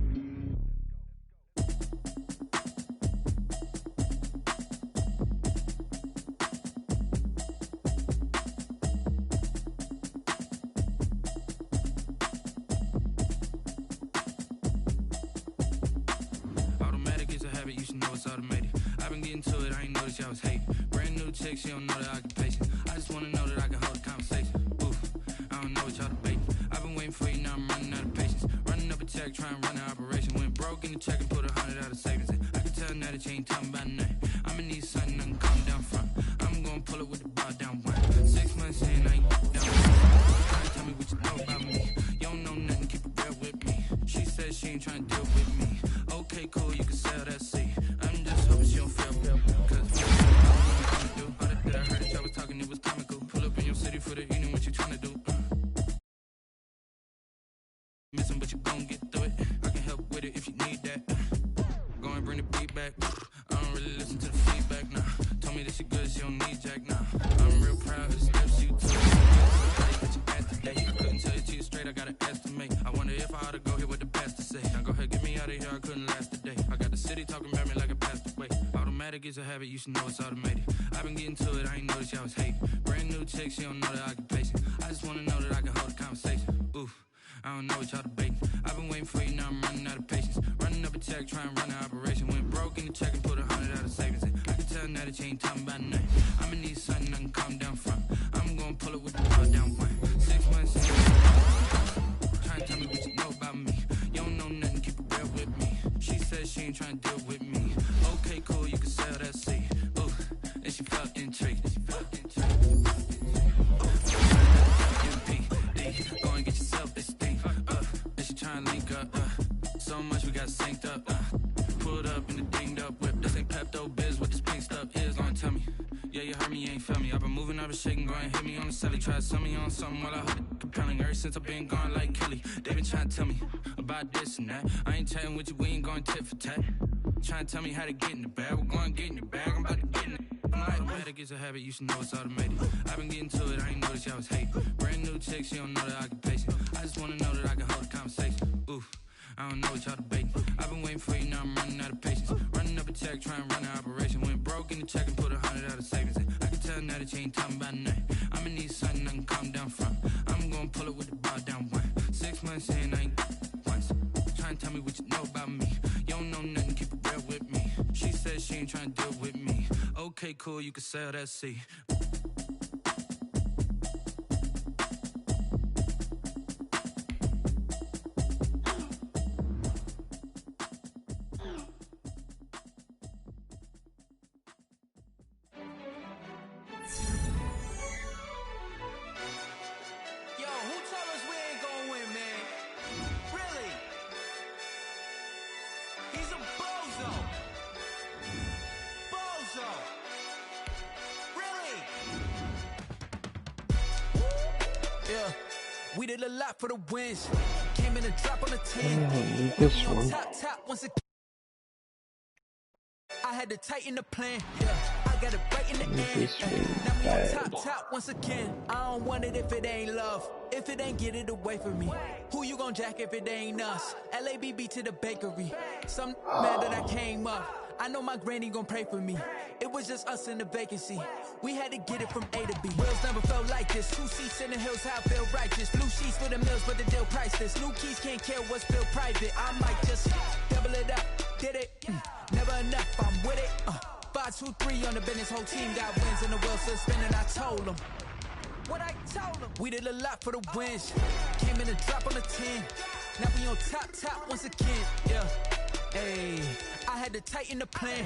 Automatic is a habit, you should know it's automated. I've been getting to it, I ain't noticed y'all was hating. Brand new chick, she don't know the occupation. I just wanna know that I can hold a conversation. Oof, I don't know what y'all debating. I've been waiting for you, now I'm running out of patience. Running up a check, trying to run an operation. Went broke in the check and put 100 out of savings in. I can tell now that you ain't talking about nothing. I'ma need something I can calm down front. I'm gonna pull it with the bar down one. 6 months in, I ain't down. Trying to tell me what you know about me. You don't know nothing, keep it real with me. She said she ain't trying to deal with me. Okay, cool, you can sell that seat. I'm just hoping she don't feel real. Cause all that I heard that y'all was talking, it was comical. Pull up in your city for the evening, what you trying to do? Missing, but you gon' get through it. I can help with it if you need that. Go and bring the beat back. I don't really listen to the feedback, nah. Told me that she good, she don't need jack, nah. I'm real proud of the steps you took. That you asked today. I couldn't tell it to you straight, I gotta estimate. I wonder if I ought to go here with the best to say. Now go ahead, get me out of here, I couldn't last today. I got the city talking about me like I passed away. Automatic is a habit, you should know it's automated. I've been getting to it, I ain't noticed y'all was hating. Brand new chick, she don't know the occupation. I just wanna know that I can hold a conversation. Oof, I don't know what y'all debating. I've been waiting for you, now I'm running out of patience. Running up a check, trying to run an operation. Went broke in the check and put 100 out of savings in. I can tell now that you ain't talking about nothing. I'ma need something I can calm down front. I'm gonna pull it with the bar down one. 6 months in, trying to tell me what you know about me. You don't know nothing, keep it real with me. She said she ain't trying to deal with me. Okay, cool, you can sell that seat. Ooh, and she felt intrigued. MPD, go and get yourself this thing. And she trying to link up. So much we got synced up. Pulled up in the dinged up whip. This ain't Pepto Biz, what this pink stuff is. Don't tell me. Yeah, you heard me, you ain't felt me. I've been moving, I've been shaking, go and hit me on the celly. Try to sell me on something while I hold it compelling. Ever since I've been gone like Kelly, they been trying to tell me about this and that. I ain't chatting with you, we ain't going tit for tat. Trying to tell me how to get in the bag. We're going to get in the bag, I'm about to get in it. Automatic is a habit, you should know it's automated. I've been getting to it, I ain't noticed y'all was hating. Brand new chick, she don't know the occupation. I just wanna know that I can hold a conversation. Oof, I don't know what y'all debating. I've been waiting for you, now I'm running out of patience. Running up a check, trying to run an operation. Went broke in the check and put 100 out of savings in. I can tell now that you ain't talking about nothing. I'ma need something I can calm down from. I'm gonna pull it with the bar down one. 6 months in, I ain't once. Trying to tell me what you know about me. You don't know nothing, keep it real with me. She said she ain't trying to deal with me. Okay, cool, you can sell that C. We did a lot for the wins. Came in a drop on the 10. This one. Top once again. I had to tighten the plan. Yeah, I got it right in the end. Now we on top once again. I don't want it if it ain't love. If it ain't, get it away from me. Who you gon' jack if it ain't us? LABB to the bakery. Some mad that I came up. I know my granny gon' pray for me. It was just us in the vacancy. We had to get it from A to B. Wheels never felt like this. 2 seats in the hills, how I feel righteous. Blue sheets for the mills, but the deal priceless. New keys can't care what's still private. I might just double it up. Did it? Never enough, I'm with it. 5, 2, 3 on the business. Whole team got wins and the wheels still spinning. I told them what I told them. We did a lot for the wins. Came in a drop on the 10. Now we on top once again. Yeah. Hey, I had to tighten the plan.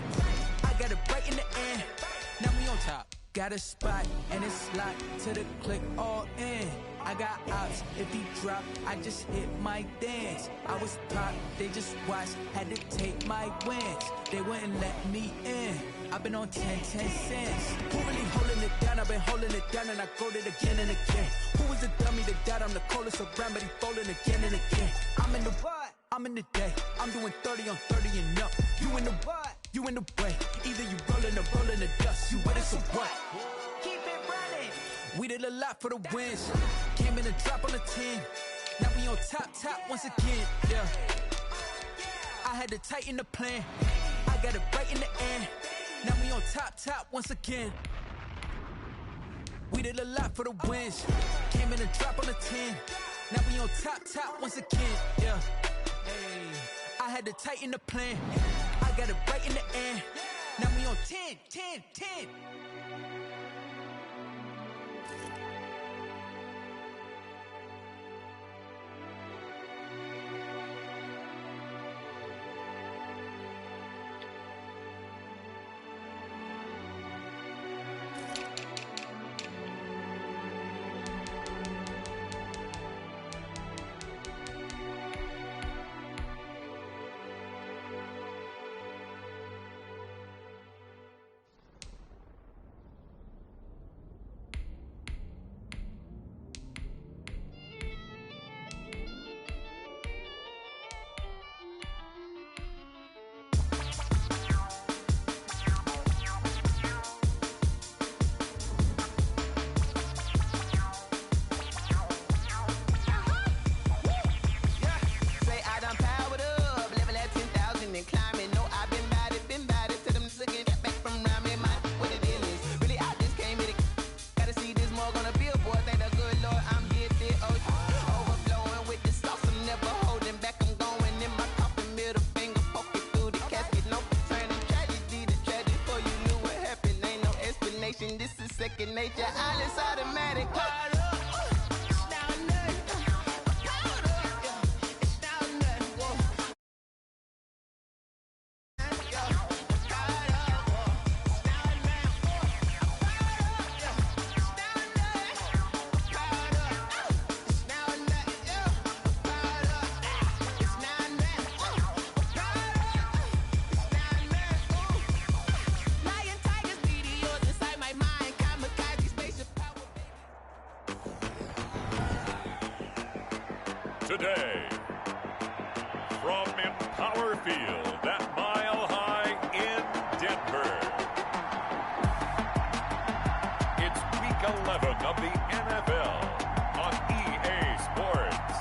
I got it right in the end. Now we on top. Got a spot and it's locked to the click all in. I got outs, if he drop, I just hit my dance. I was top, they just watched, had to take my wins. They wouldn't let me in. I've been on 10 cents. Who really holding it down? I've been holding it down and I go it again and again. Who was the dummy that died? I'm the coldest around, but he folding again and again. I'm in the what? I'm in the day. I'm doing 30 on 30 and up. You in the what? You in the way. Either you rolling or rolling the dust. You with us or what? Keep it running. We did a lot for the wins. Came in a drop on the 10. Now we on top once again. Yeah. I had to tighten the plan. I got it right in the end. Now we on top once again. We did a lot for the wins. Came in a drop on the 10. Now we on top once again. Yeah. Hey, I had to tighten the plan. I got it right in the end. Now we on 10. This is second nature. All is automatic. Today, from Empower Field, that mile high in Denver, it's week 11 of the NFL on EA Sports.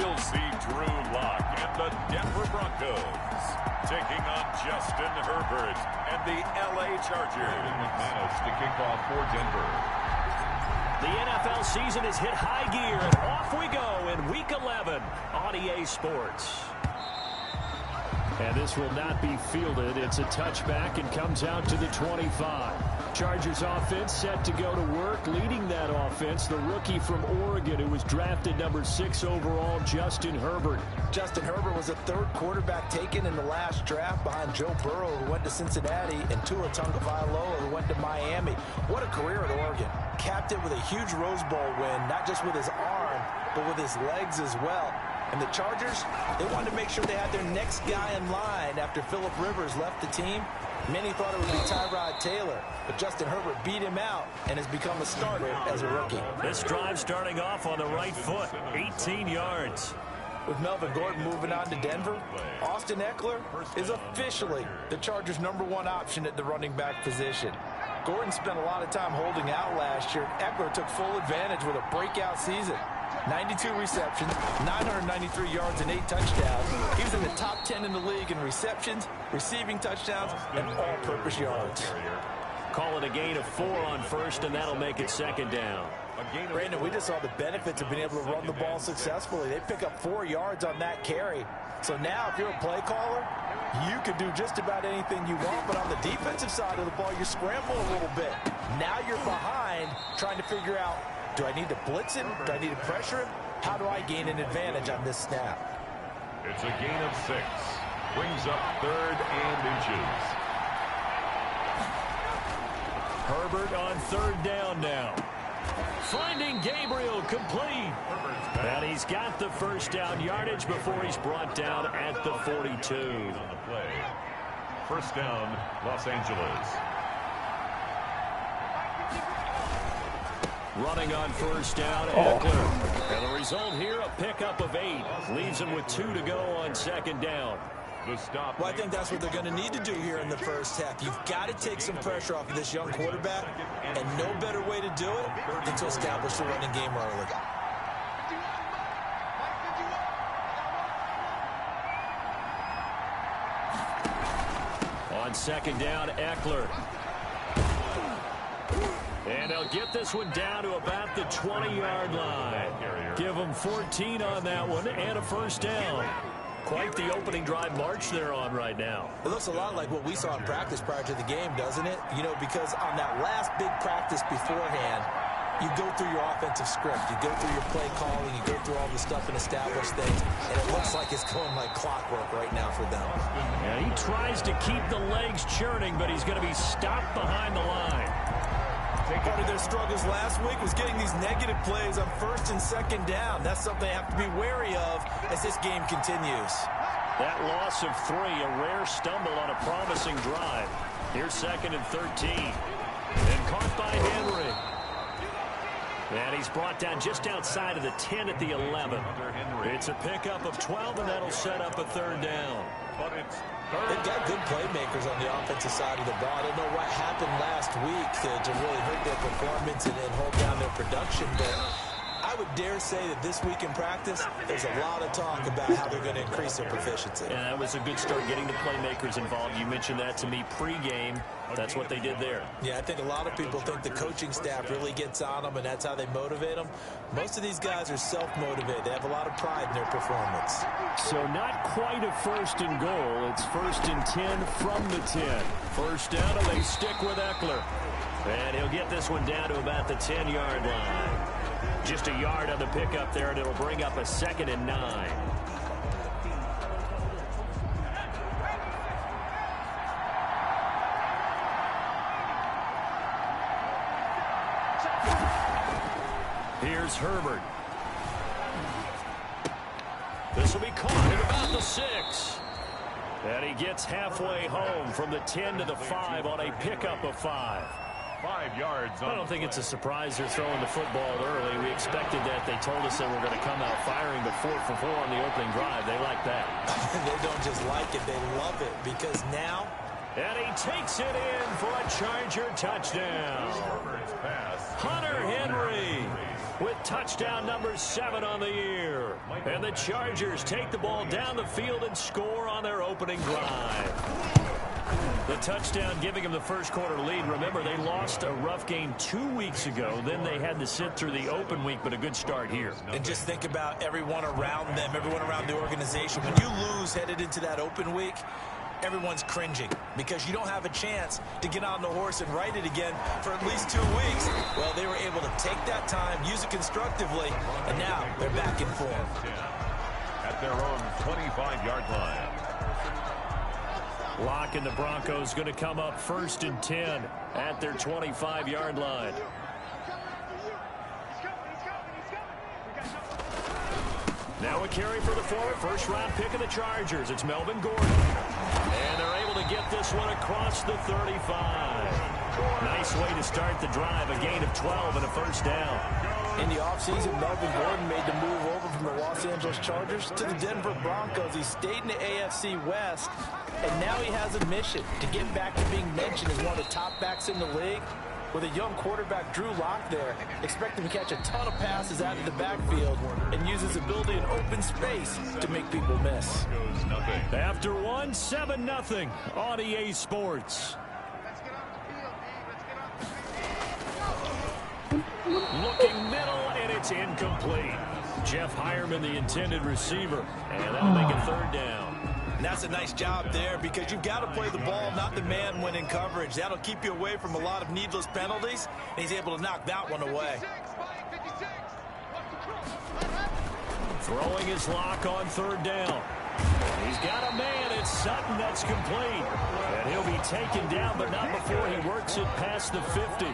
will see Drew Lock and the Denver Broncos taking on Justin Herbert and the LA Chargers. McManus to kick off for Denver. The NFL season has hit high gear, and off we go in Week 11 on EA Sports. And this will not be fielded. It's a touchback and comes out to the 25. Chargers offense set to go to work. Leading that offense, the rookie from Oregon who was drafted number 6 overall, Justin Herbert. Justin Herbert was the 3rd quarterback taken in the last draft behind Joe Burrow, who went to Cincinnati, and Tua Tagovailoa, who went to Miami. What a career at Oregon. Capped it with a huge Rose Bowl win, not just with his arm, but with his legs as well. And the Chargers, they wanted to make sure they had their next guy in line after Phillip Rivers left the team. Many thought it would be Tyrod Taylor, but Justin Herbert beat him out and has become a starter as a rookie. This drive starting off on the right foot, 18 yards. With Melvin Gordon moving on to Denver, Austin Eckler is officially the Chargers' #1 option at the running back position. Gordon spent a lot of time holding out last year. Eckler took full advantage with a breakout season. 92 receptions, 993 yards, and 8 touchdowns. He was in the top 10 in the league in receptions, receiving touchdowns, and all-purpose yards. Call it a gain of 4 on first, and that'll make it 2nd down. Brandon, we just saw the benefits of being able to run the ball successfully. They pick up 4 yards on that carry. So now, if you're a play caller, you can do just about anything you want, but on the defensive side of the ball, you scramble a little bit. Now you're behind, trying to figure out, do I need to blitz him? Do I need to pressure him? How do I gain an advantage on this snap? It's a gain of 6. Brings up 3rd and inches. Herbert on 3rd down now. Finding Gabriel complete. And he's got the 1st down yardage before he's brought down at the 42. On the play. 1st down, Los Angeles. Running on 1st down, Eckler. And the result here, a pickup of 8. Leaves him with 2 to go on 2nd down. The stop. Well, I think that's what they're going to need to do here in the first half. You've got to take some pressure off of this young quarterback, and no better way to do it than to establish the running game early. On 2nd down, Eckler. And they'll get this one down to about the 20-yard line. Give them 14 on that one and a 1st down. Quite the opening drive march they're on right now. It looks a lot like what we saw in practice prior to the game, doesn't it? You know, because on that last big practice beforehand, you go through your offensive script, you go through your play calling, you go through all the stuff and establish things, and it looks like it's going like clockwork right now for them. Yeah, he tries to keep the legs churning, but he's going to be stopped behind the line. Part of their struggles last week was getting these negative plays on 1st and 2nd down. That's something they have to be wary of as this game continues. That loss of 3, a rare stumble on a promising drive. Here's 2nd and 13. And caught by Henry. And he's brought down just outside of the 10 at the 11. It's a pickup of 12, and that'll set up a 3rd down. They've got good playmakers on the offensive side of the ball. I don't know what happened last week to really hurt their performance and hold down their production, but I would dare say that this week in practice, there's a lot of talk about how they're going to increase their proficiency. Yeah, that was a good start getting the playmakers involved. You mentioned that to me pregame. That's what they did there. Yeah, I think a lot of people think the coaching staff really gets on them, and that's how they motivate them. Most of these guys are self-motivated. They have a lot of pride in their performance. So not quite a 1st and goal. It's 1st and 10 from the 10. 1st down, and they stick with Eckler. And he'll get this one down to about the 10-yard line. Just a yard on the pickup there, and it'll bring up a 2nd and 9. Here's Herbert. This will be caught at about the 6. And he gets halfway home from the 10 to the 5 on a pickup of 5. 5 yards. I don't think it's a surprise they're throwing the football early. We expected that. They told us they were going to come out firing, but 4 for 4 on the opening drive. They like that. They don't just like it. They love it, because now And he takes it in for a Charger touchdown. Hunter Henry with touchdown number 7 on the year. And the Chargers take the ball down the field and score on their opening drive. The touchdown giving them the first quarter lead. Remember, they lost a rough game 2 weeks ago. Then they had to sit through the open week, but a good start here. And just think about everyone around them, everyone around the organization. When you lose headed into that open week, everyone's cringing because you don't have a chance to get on the horse and ride it again for at least 2 weeks. Well, they were able to take that time, use it constructively, and now they're back in form. At their own 25-yard line. Locke and the Broncos going to come up 1st and 10 at their 25-yard line. Now a carry for the former first-round pick of the Chargers. It's Melvin Gordon. And they're able to get this one across the 35. Nice way to start the drive. A gain of 12 and a first down. In the offseason, Melvin Gordon made the move over from the Los Angeles Chargers to the Denver Broncos. He stayed in the AFC West, and now he has a mission to get back to being mentioned as one of the top backs in the league. With a young quarterback, Drew Lock, there, expect him to catch a ton of passes out of the backfield and use his ability in open space to make people miss. After one, 7-0 on EA Sports. Looking middle, and it's incomplete. Jeff Hireman, the intended receiver, and that'll make it 3rd down. And that's a nice job there because you've got to play the ball, not the man when in coverage. That'll keep you away from a lot of needless penalties, and he's able to knock that one away. Throwing his Lock on 3rd down. He's got a man. It's Sutton. That's complete. And he'll be taken down, but not before he works it past the 50.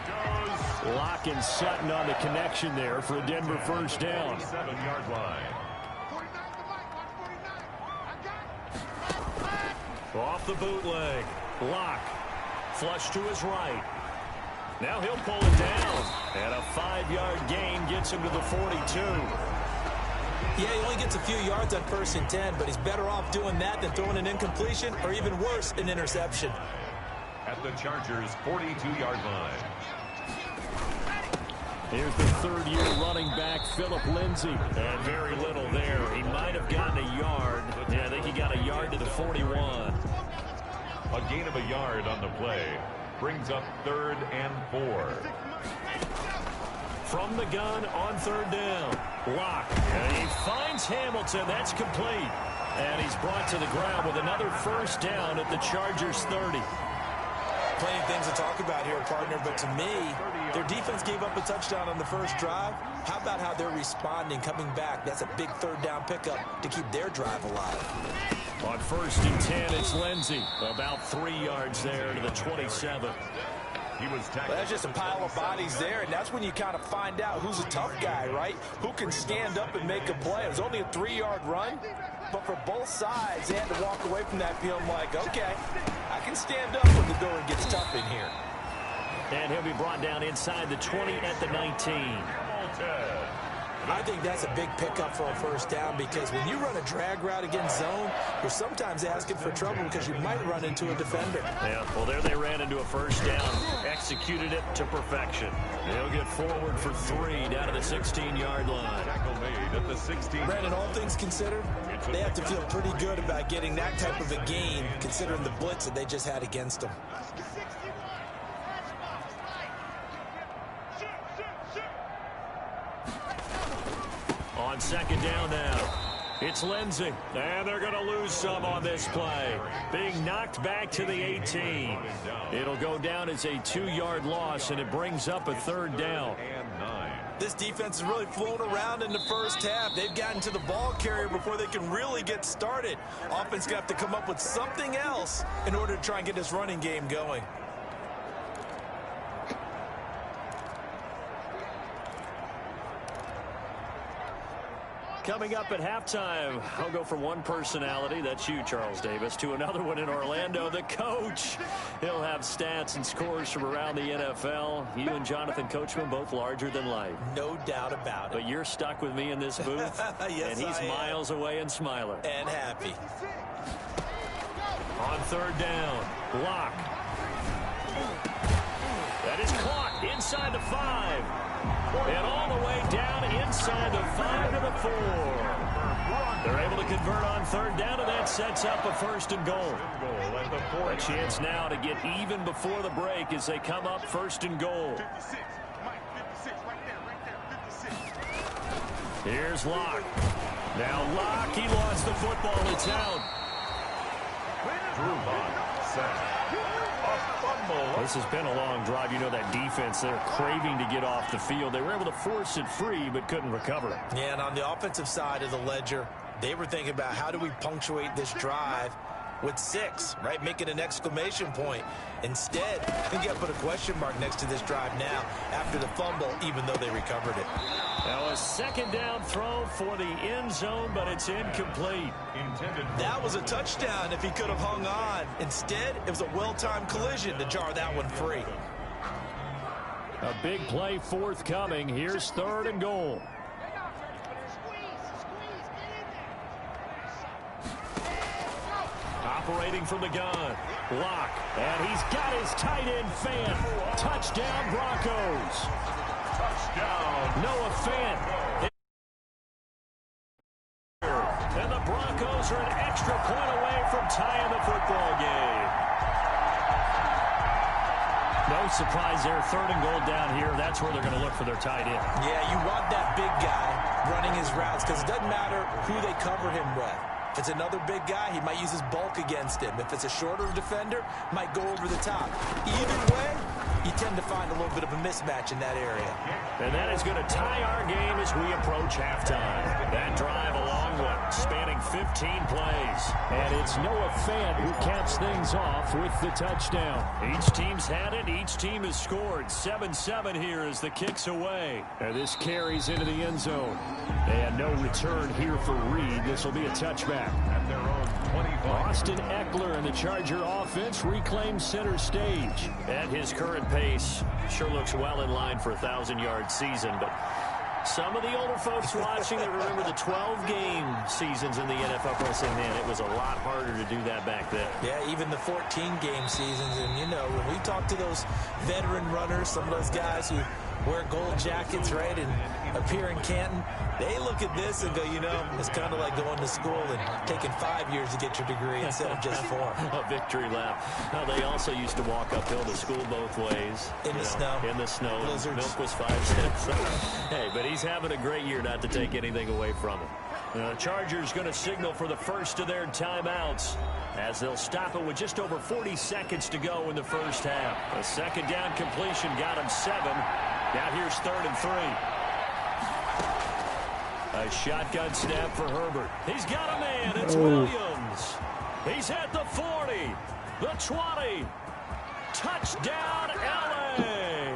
Lock and Sutton on the connection there for a Denver first down. 7-yard line. Off the bootleg. Lock. Flush to his right. Now he'll pull it down. And a 5-yard gain gets him to the 42. Yeah, he only gets a few yards on 1st and 10, but he's better off doing that than throwing an incompletion or even worse, an interception. At the Chargers' 42-yard line. Here's the 3rd-year running back, Philip Lindsay. And very little there. He might have gotten a yard. Yeah, I think he got a yard to the 41. A gain of a yard on the play. Brings up 3rd and 4. From the gun on 3rd down. Lock. And he finds Hamilton. That's complete. And he's brought to the ground with another first down at the Chargers' 30. Plenty of things to talk about here, partner, but to me, their defense gave up a touchdown on the first drive. How about how they're responding, coming back? That's a big 3rd down pickup to keep their drive alive. On 1st and 10, it's Lindsay. About 3 yards there to the 27. Well, that's just a pile of bodies there, and that's when you kind of find out who's a tough guy, right? Who can stand up and make a play. It was only a 3-yard run, but for both sides, they had to walk away from that feeling like, okay, I can stand up when the going gets tough in here. And he'll be brought down inside the 20 at the 19. I think that's a big pickup for a first down because when you run a drag route against zone, you're sometimes asking for trouble because you might run into a defender. Yeah, well, there they ran into a first down, executed it to perfection. They'll get forward for 3 down to the 16-yard line. Tackle made at the 16. Brandon, all things considered, they have to feel pretty good about getting that type of a gain considering the blitz that they just had against them. On 2nd down now, it's Lindsay. And they're going to lose some on this play. Being knocked back to the 18. It'll go down as a 2-yard loss, and it brings up a 3rd down. This defense has really flown around in the first half. They've gotten to the ball carrier before they can really get started. Offense going to have to come up with something else in order to try and get this running game going. Coming up at halftime, I'll go from one personality, that's you, Charles Davis, to another one in Orlando, the coach. He'll have stats and scores from around the NFL. You and Jonathan Coachman, both larger than life. No doubt about it. But you're stuck with me in this booth, yes, and he's miles away and smiling. And happy. On third down, Block. That is caught inside the 5. And all the way down inside the 5 to the 4. They're able to convert on third down, and that sets up a first and goal. A chance now to get even before the break as they come up first and goal. Here's Locke. Now Locke, he lost the football. It's out. This has been a long drive. You know that defense, they're craving to get off the field. They were able to force it free but couldn't recover. Yeah, and on the offensive side of the ledger, they were thinking about how do we punctuate this drive with 6, right? Make it an exclamation point. Instead, I think you got to put a question mark next to this drive now after the fumble, even though they recovered it. Now a second down throw for the end zone, but it's incomplete. That was a touchdown if he could have hung on. Instead, it was a well-timed collision to jar that one free. A big play forthcoming. Here's third and goal. Operating from the gun. Block. And he's got his tight end fan. Touchdown Broncos. Touchdown. Noah Fant. And the Broncos are an extra point away from tying the football game. No surprise there. Third and goal down here. That's where they're going to look for their tight end. Yeah, you want that big guy running his routes because it doesn't matter who they cover him with. If it's another big guy, he might use his bulk against him. If it's a shorter defender, might go over the top. Either way, you tend to find a little bit of a mismatch in that area. And that is going to tie our game as we approach halftime. That drive, a long one, spanning 15 plays. And it's Noah Fant who caps things off with the touchdown. Each team's had it. Each team has scored. 7-7 here as the kick's away. And this carries into the end zone. And no return here for Reed. This will be a touchback. At their own 25. Austin Eckler and the Charger offense reclaim center stage. At his current pace, sure looks well in line for a 1,000-yard season, but some of the older folks watching that remember the 12-game seasons in the NFL will say, man, it was a lot harder to do that back then. Yeah, even the 14-game seasons. And, you know, when we talk to those veteran runners, some of those guys who wear gold jackets, right, and appear in Canton, they look at this and go, you know, it's kind of like going to school and taking 5 years to get your degree instead of just 4. A victory lap. Now, they also used to walk uphill to school both ways. In the snow. In the snow. Blizzards. Milk was 5 cents. Hey, but he's having a great year, not to take anything away from him. The Chargers going to signal for the first of their timeouts as they'll stop it with just over 40 seconds to go in the first half. A second down completion got him 7. Now here's 3rd and 3. A shotgun snap for Herbert. He's got a man. It's Williams. He's at the 40, the 20. Touchdown, L.A.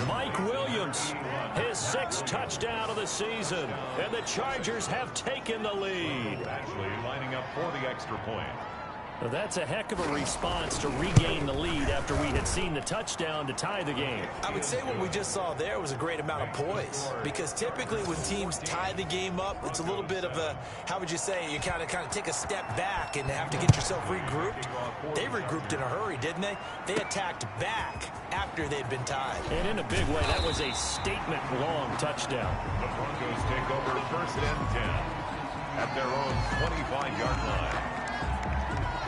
Mike Williams, his 6th touchdown of the season. And the Chargers have taken the lead. Actually lining up for the extra point. Well, that's a heck of a response to regain the lead after we had seen the touchdown to tie the game. I would say what we just saw there was a great amount of poise, because typically when teams tie the game up, it's a little bit of a, how would you say, you kind of take a step back and have to get yourself regrouped. They regrouped in a hurry, didn't they? They attacked back after they'd been tied. And in a big way, that was a statement-long touchdown. The Broncos take over 1st and 10 at their own 25-yard line.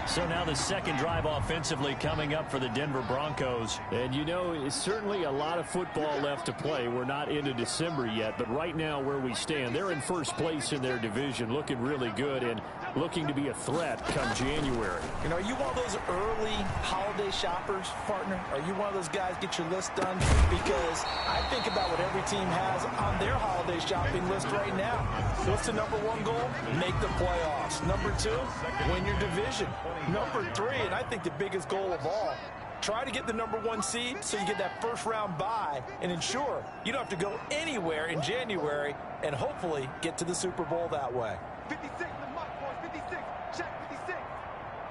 So now the second drive offensively coming up for the Denver Broncos. And, you know, it's certainly a lot of football left to play. We're not into December yet, but right now where we stand, they're in first place in their division, looking really good and looking to be a threat come January. You know, are you one of those early holiday shoppers, partner? Are you one of those guys get your list done? Because I think about what every team has on their holiday shopping list right now. What's the #1 goal? Make the playoffs. #2, win your division. #3, and I think the biggest goal of all, try to get the #1 seed so you get that first-round bye and ensure you don't have to go anywhere in January and hopefully get to the Super Bowl that way. 56, the mark, boys. 56. Check 56.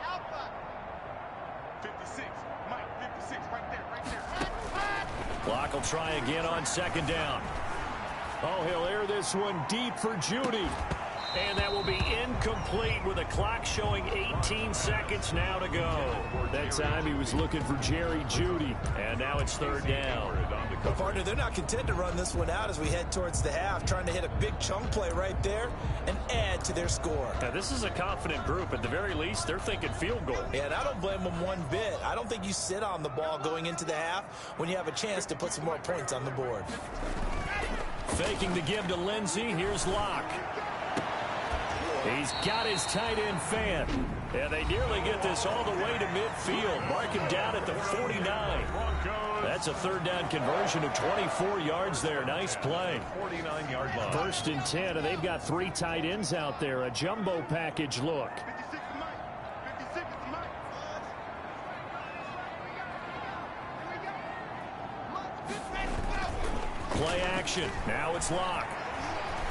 Alpha. 56. Mike, 56. Right there. Clock will try again on 2nd down. Oh, he'll air this one deep for Judy. And that will be incomplete. incomplete with a clock showing 18 seconds now to go. That time he was looking for Jerry Jeudy, and now it's third down. Well, partner, they're not content to run this one out as we head towards the half, trying to hit a big chunk play right there and add to their score. Now, this is a confident group. At the very least, they're thinking field goal. Yeah, and I don't blame them one bit. I don't think you sit on the ball going into the half when you have a chance to put some more points on the board. Faking the give to Lindsey. Here's Locke. He's got his tight end fan. And they nearly get this all the way to midfield. Mark him down at the 49. That's a third down conversion of 24 yards there. Nice play. 49-yard line. First and 10, and they've got 3 tight ends out there. A jumbo package look. Play action. Now it's Locke.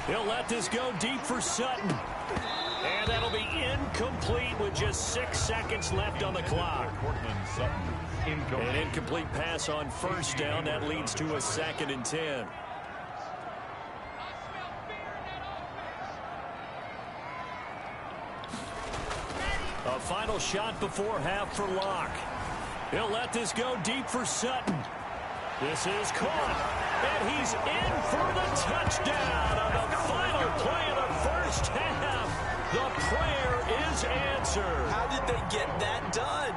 He'll let this go deep for Sutton. And that'll be incomplete with just 6 seconds left on the clock. An incomplete pass on first down. That leads to a 2nd and 10. A final shot before half for Locke. He'll let this go deep for Sutton. This is caught, and he's in for the touchdown on the final play of the first half. The prayer is answered. How did they get that done?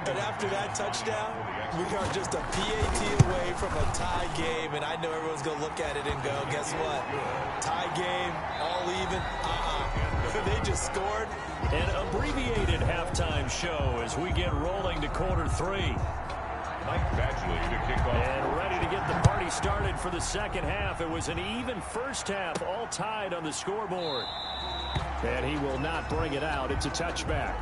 And after that touchdown, we are just a PAT away from a tie game, and I know everyone's going to look at it and go, guess what? Tie game, all even, They just scored. An abbreviated halftime show as we get rolling to quarter 3. To kick off. And ready to get the party started for the second half. It was an even first half, all tied on the scoreboard. And he will not bring it out. It's a touchback.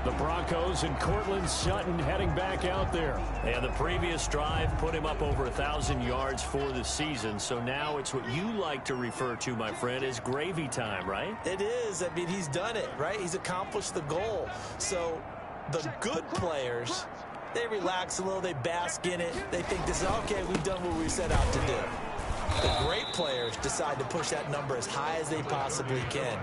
The Broncos and Cortland Sutton heading back out there. And the previous drive put him up over 1,000 yards for the season. So now it's what you like to refer to, my friend, as gravy time, right? It is. I mean, he's done it, right? He's accomplished the goal. So the good players, they relax a little, they bask in it, they think this is okay, we've done what we set out to do. The great players decide to push that number as high as they possibly can.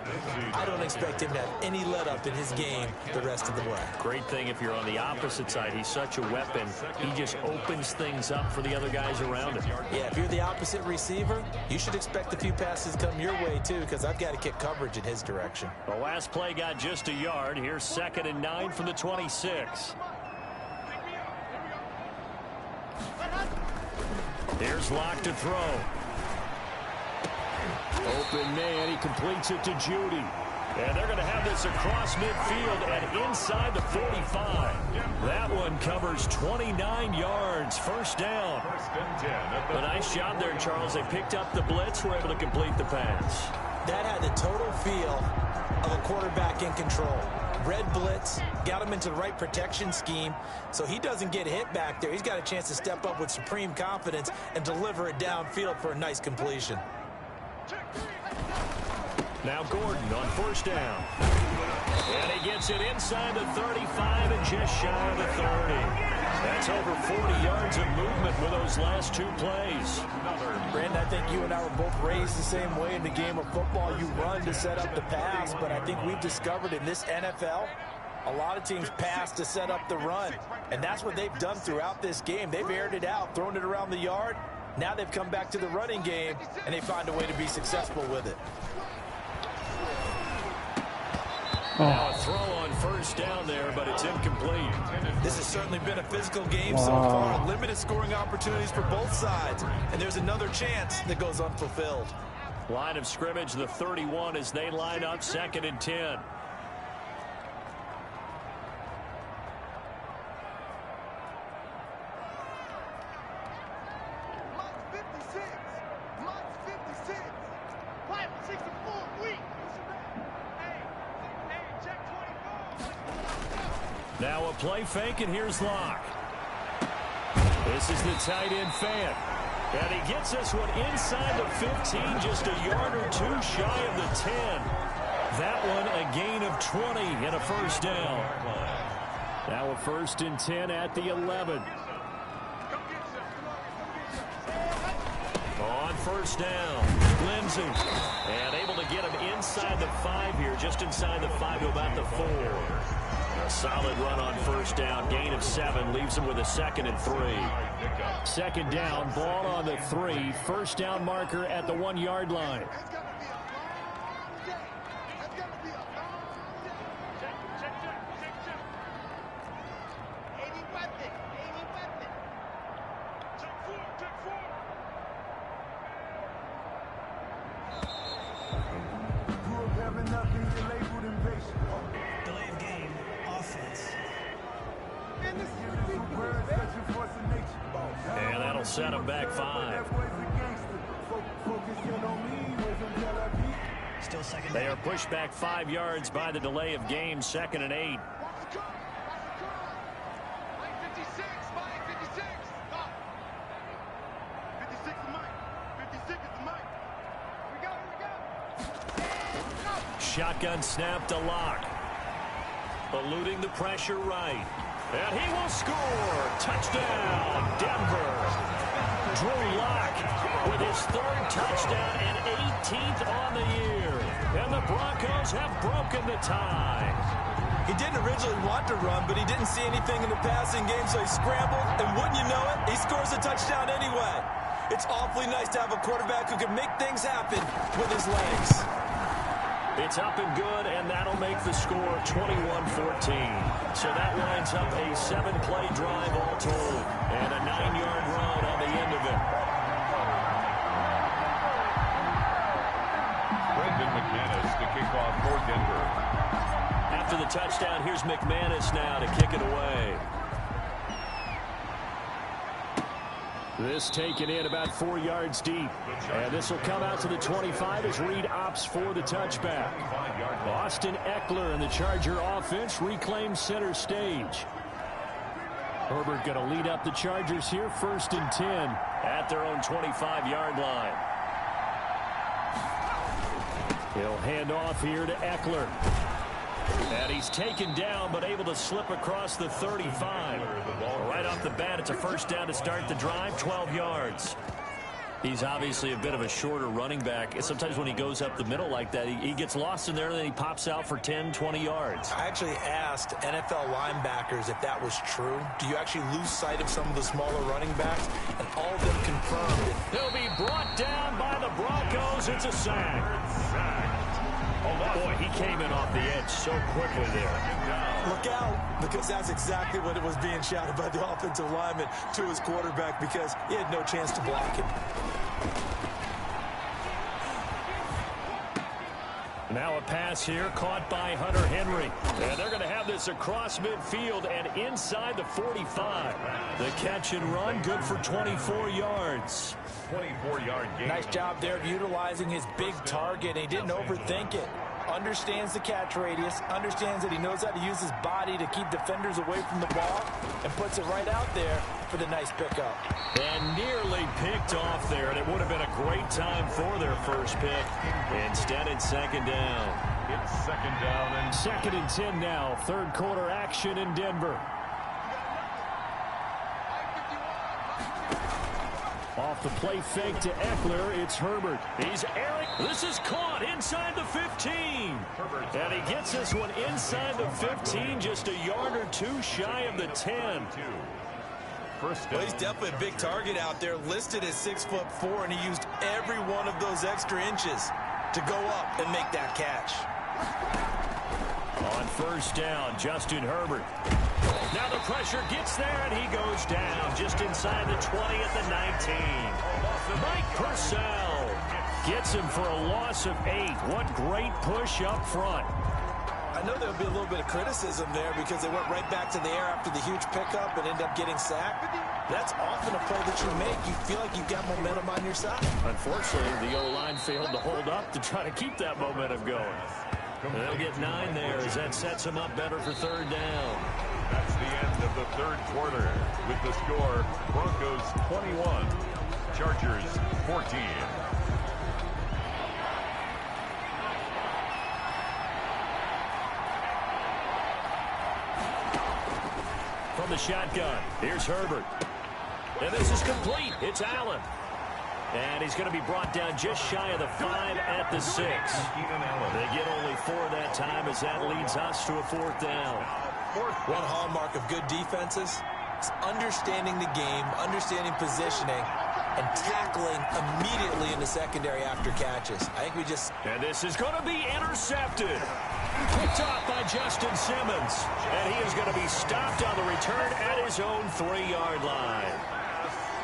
I don't expect him to have any let up in his game the rest of the way. Great thing if you're on the opposite side. He's such a weapon. He just opens things up for the other guys around him. Yeah, if you're the opposite receiver, you should expect a few passes to come your way too, because I've got to kick coverage in his direction. The last play got just a yard. Here's 2nd and 9 from the 26. Here's Locke to throw. Open man. He completes it to Jeudy. And they're going to have this across midfield and inside the 45. That one covers 29 yards. First down. A nice job there, Charles. They picked up the blitz, were able to complete the pass. That had the total feel of a quarterback in control. Red blitz, got him into the right protection scheme, so he doesn't get hit back there. He's got a chance to step up with supreme confidence and deliver it downfield for a nice completion. Now Gordon on first down. And he gets it inside the 35 and just shy of the 30. That's over 40 yards of movement with those last 2 plays. Brandon, I think you and I were both raised the same way in the game of football. You run to set up the pass, but I think we've discovered in this NFL, a lot of teams pass to set up the run. And that's what they've done throughout this game. They've aired it out, thrown it around the yard. Now they've come back to the running game, and they find a way to be successful with it. Now a throw on first down there, but it's incomplete. This has certainly been a physical game so far. Limited scoring opportunities for both sides. And there's another chance that goes unfulfilled. Line of scrimmage, the 31 as they line up 2nd and 10. Now a play fake, and here's Locke. This is the tight end fan. And he gets this one inside the 15, just a yard or 2 shy of the 10. That one a gain of 20 and a first down. Now a 1st and 10 at the 11. On first down, Lindsey. And able to inside the 5 here, just inside the 5 to about the 4. A solid run on first down, gain of 7, leaves him with a 2nd and 3. 2nd down, ball on the 3, first down marker at the 1-yard line. Delay of game, offense. And that'll set him back 5. Still second. They are pushed back 5 yards by the delay of game, 2nd and 8. Shotgun snap to Locke. Eluding the pressure right. And he will score. Touchdown, Denver. Drew Locke with his 3rd touchdown and 18th on the year. And the Broncos have broken the tie. He didn't originally want to run, but he didn't see anything in the passing game, so he scrambled, and wouldn't you know it, he scores a touchdown anyway. It's awfully nice to have a quarterback who can make things happen with his legs. It's up and good, and that'll make the score 21-14. So that lines up a 7-play drive all told, and a 9-yard run on the end of it. Brendan McManus to kick off for Denver. After the touchdown, here's McManus now to kick it away. This taken in about 4 yards deep. And this will come out to the 25 as Reed opts for the touchback. Austin Eckler and the Charger offense reclaim center stage. Herbert going to lead up the Chargers here, 1st and 10 at their own 25-yard line. He'll hand off here to Eckler. And he's taken down, but able to slip across the 35. Right off the bat, it's a first down to start the drive, 12 yards. He's obviously a bit of a shorter running back. Sometimes when he goes up the middle like that, he gets lost in there, and then he pops out for 10, 20 yards. I actually asked NFL linebackers if that was true. Do you actually lose sight of some of the smaller running backs? And all of them confirmed it. He'll be brought down by the Broncos. It's a sack. Oh, boy, he came in off the edge so quickly there. Look out, because that's exactly what it was being shouted by the offensive lineman to his quarterback, because he had no chance to block him. Now a pass here caught by Hunter Henry. And they're going to have this across midfield and inside the 45. The catch and run, good for 24 yards. 24-yard gain. Nice job there of utilizing his big target. He didn't overthink it. Understands the catch radius, understands that he knows how to use his body to keep defenders away from the ball, and puts it right out there for the nice pickup. And nearly picked off there, and it would have been a great time for their first pick. Instead, it's 2nd down. It's 2nd down and 2nd and 10 now. 3rd quarter action in Denver. Off the play fake to Eckler, it's Herbert. He's airing. This is caught inside the 15. And he gets this one inside the 15, just a yard or two shy of the 10. Well, he's definitely a big target out there, listed as 6'4", and he used every one of those extra inches to go up and make that catch. On first down, Justin Herbert. Now the pressure gets there, and he goes down just inside the 20 at the 19. Mike Purcell gets him for a loss of 8. What great push up front. I know there'll be a little bit of criticism there because they went right back to the air after the huge pickup and end up getting sacked. That's often a play that you make. You feel like you've got momentum on your side. Unfortunately, the O-line failed to hold up to try to keep that momentum going. They'll get 9 there as that sets them up better for 3rd down. that's the end of the 3rd quarter with the score Broncos 21, Chargers 14. From the shotgun, here's Herbert. And this is complete. It's Allen. And he's going to be brought down just shy of the 5 at the 6. They get only 4 that time as that leads us to a 4th down. One hallmark of good defenses is understanding the game, understanding positioning, and tackling immediately in the secondary after catches. I think we just... And this is going to be intercepted. Picked off by Justin Simmons. And he is going to be stopped on the return at his own 3-yard line.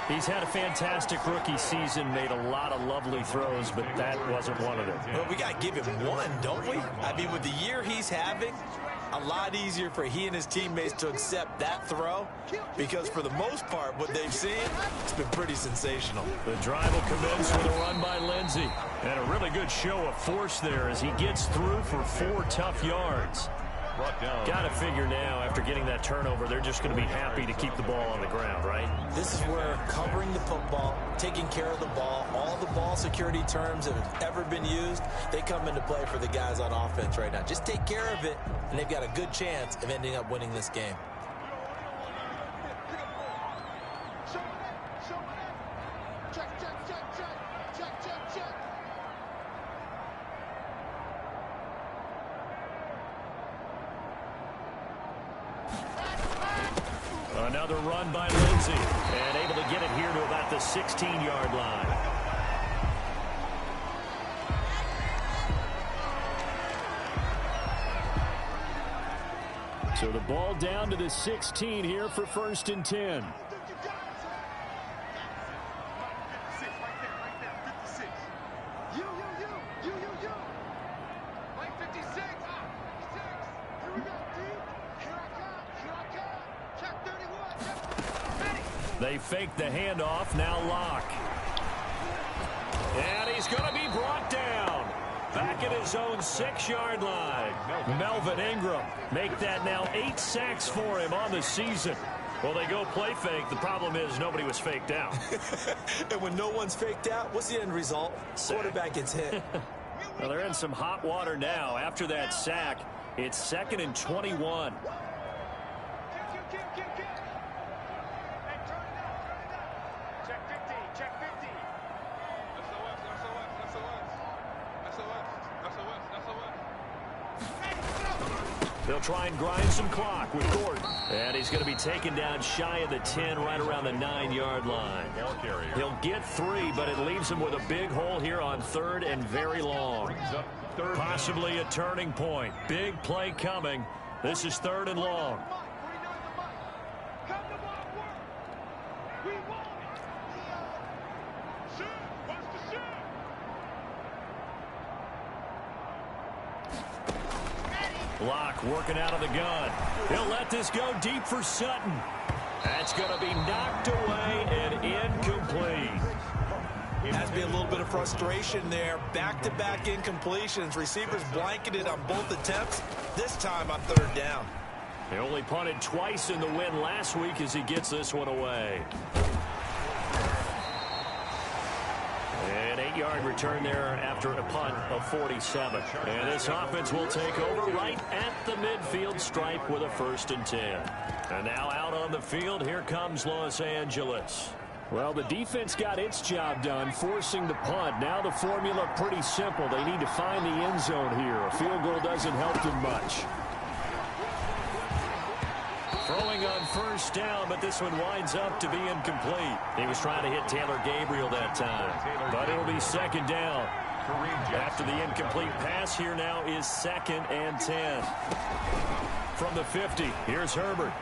He's had a fantastic rookie season, made a lot of lovely throws, but that wasn't one of them. But we got to give him one, don't we? I mean, with the year he's having, a lot easier for he and his teammates to accept that throw, because for the most part, what they've seen, it's been pretty sensational. The drive will commence with a run by Lindsey. And a really good show of force there as he gets through for 4 tough yards. Got to figure now, after getting that turnover, they're just going to be happy to keep the ball on the ground, right? This is where covering the football, taking care of the ball, all the ball security terms that have ever been used, they come into play for the guys on offense right now. Just take care of it, and they've got a good chance of ending up winning this game. Another run by Lindsey, and able to get it here to about the 16-yard line. So the ball down to the 16 here for 1st and 10. They fake the handoff, now Locke. And he's going to be brought down. Back at his own 6-yard line. Melvin Ingram make that now 8 sacks for him on the season. Well, they go play fake. The problem is nobody was faked out. And when no one's faked out, what's the end result? Quarterback gets hit. Well, they're in some hot water now. After that sack, it's 2nd and 21. They'll try and grind some clock with Gordon. And he's going to be taken down shy of the 10, right around the 9-yard line. He'll get 3, but it leaves him with a big hole here on 3rd and very long. Possibly a turning point. Big play coming. This is 3rd and long. Locke working out of the gun. He'll let this go deep for Sutton. That's going to be knocked away and incomplete. Has to be a little bit of frustration there. Back-to-back incompletions. Receivers blanketed on both attempts. This time on 3rd down. He only punted twice in the win last week as he gets this one away. An 8-yard return there after a punt of 47. And this offense will take over right at the midfield stripe with a 1st and 10. And now out on the field, here comes Los Angeles. Well, the defense got its job done, forcing the punt. Now the formula pretty simple. They need to find the end zone here. A field goal doesn't help them much. Throwing on 1st down, but this one winds up to be incomplete. He was trying to hit Taylor Gabriel that time, but it'll be 2nd down. After the incomplete pass, here now is 2nd and 10. From the 50, here's Herbert.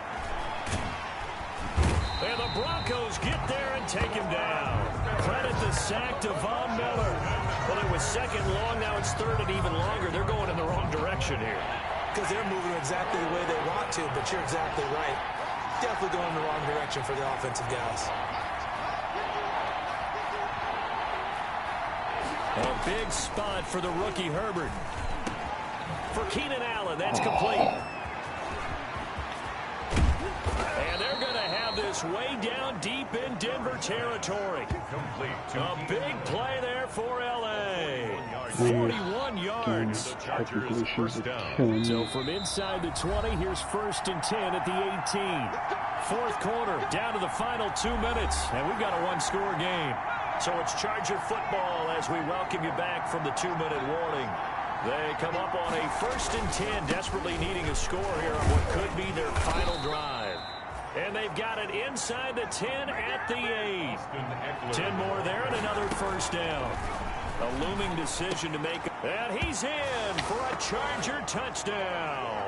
And the Broncos get there and take him down. Credit the sack to Von Miller. Well, it was 2nd long, now it's 3rd and even longer. They're going in the wrong direction here. Because they're moving exactly the way they want to, but you're exactly right. Definitely going in the wrong direction for the offensive guys. A big spot for the rookie Herbert. For Keenan Allen, that's complete. And they're going to have this way down deep in Denver territory. A big play there for L.A. 41 yards. So from inside the 20, here's 1st and 10 at the 18. 4th quarter, down to the final 2 minutes, and we've got a 1-score game. So it's Charger football as we welcome you back from the 2-minute warning. They come up on a 1st and 10, desperately needing a score here on what could be their final drive. And they've got it inside the 10 at the 8. 10 more there and another first down. A looming decision to make. And he's in for a Charger touchdown.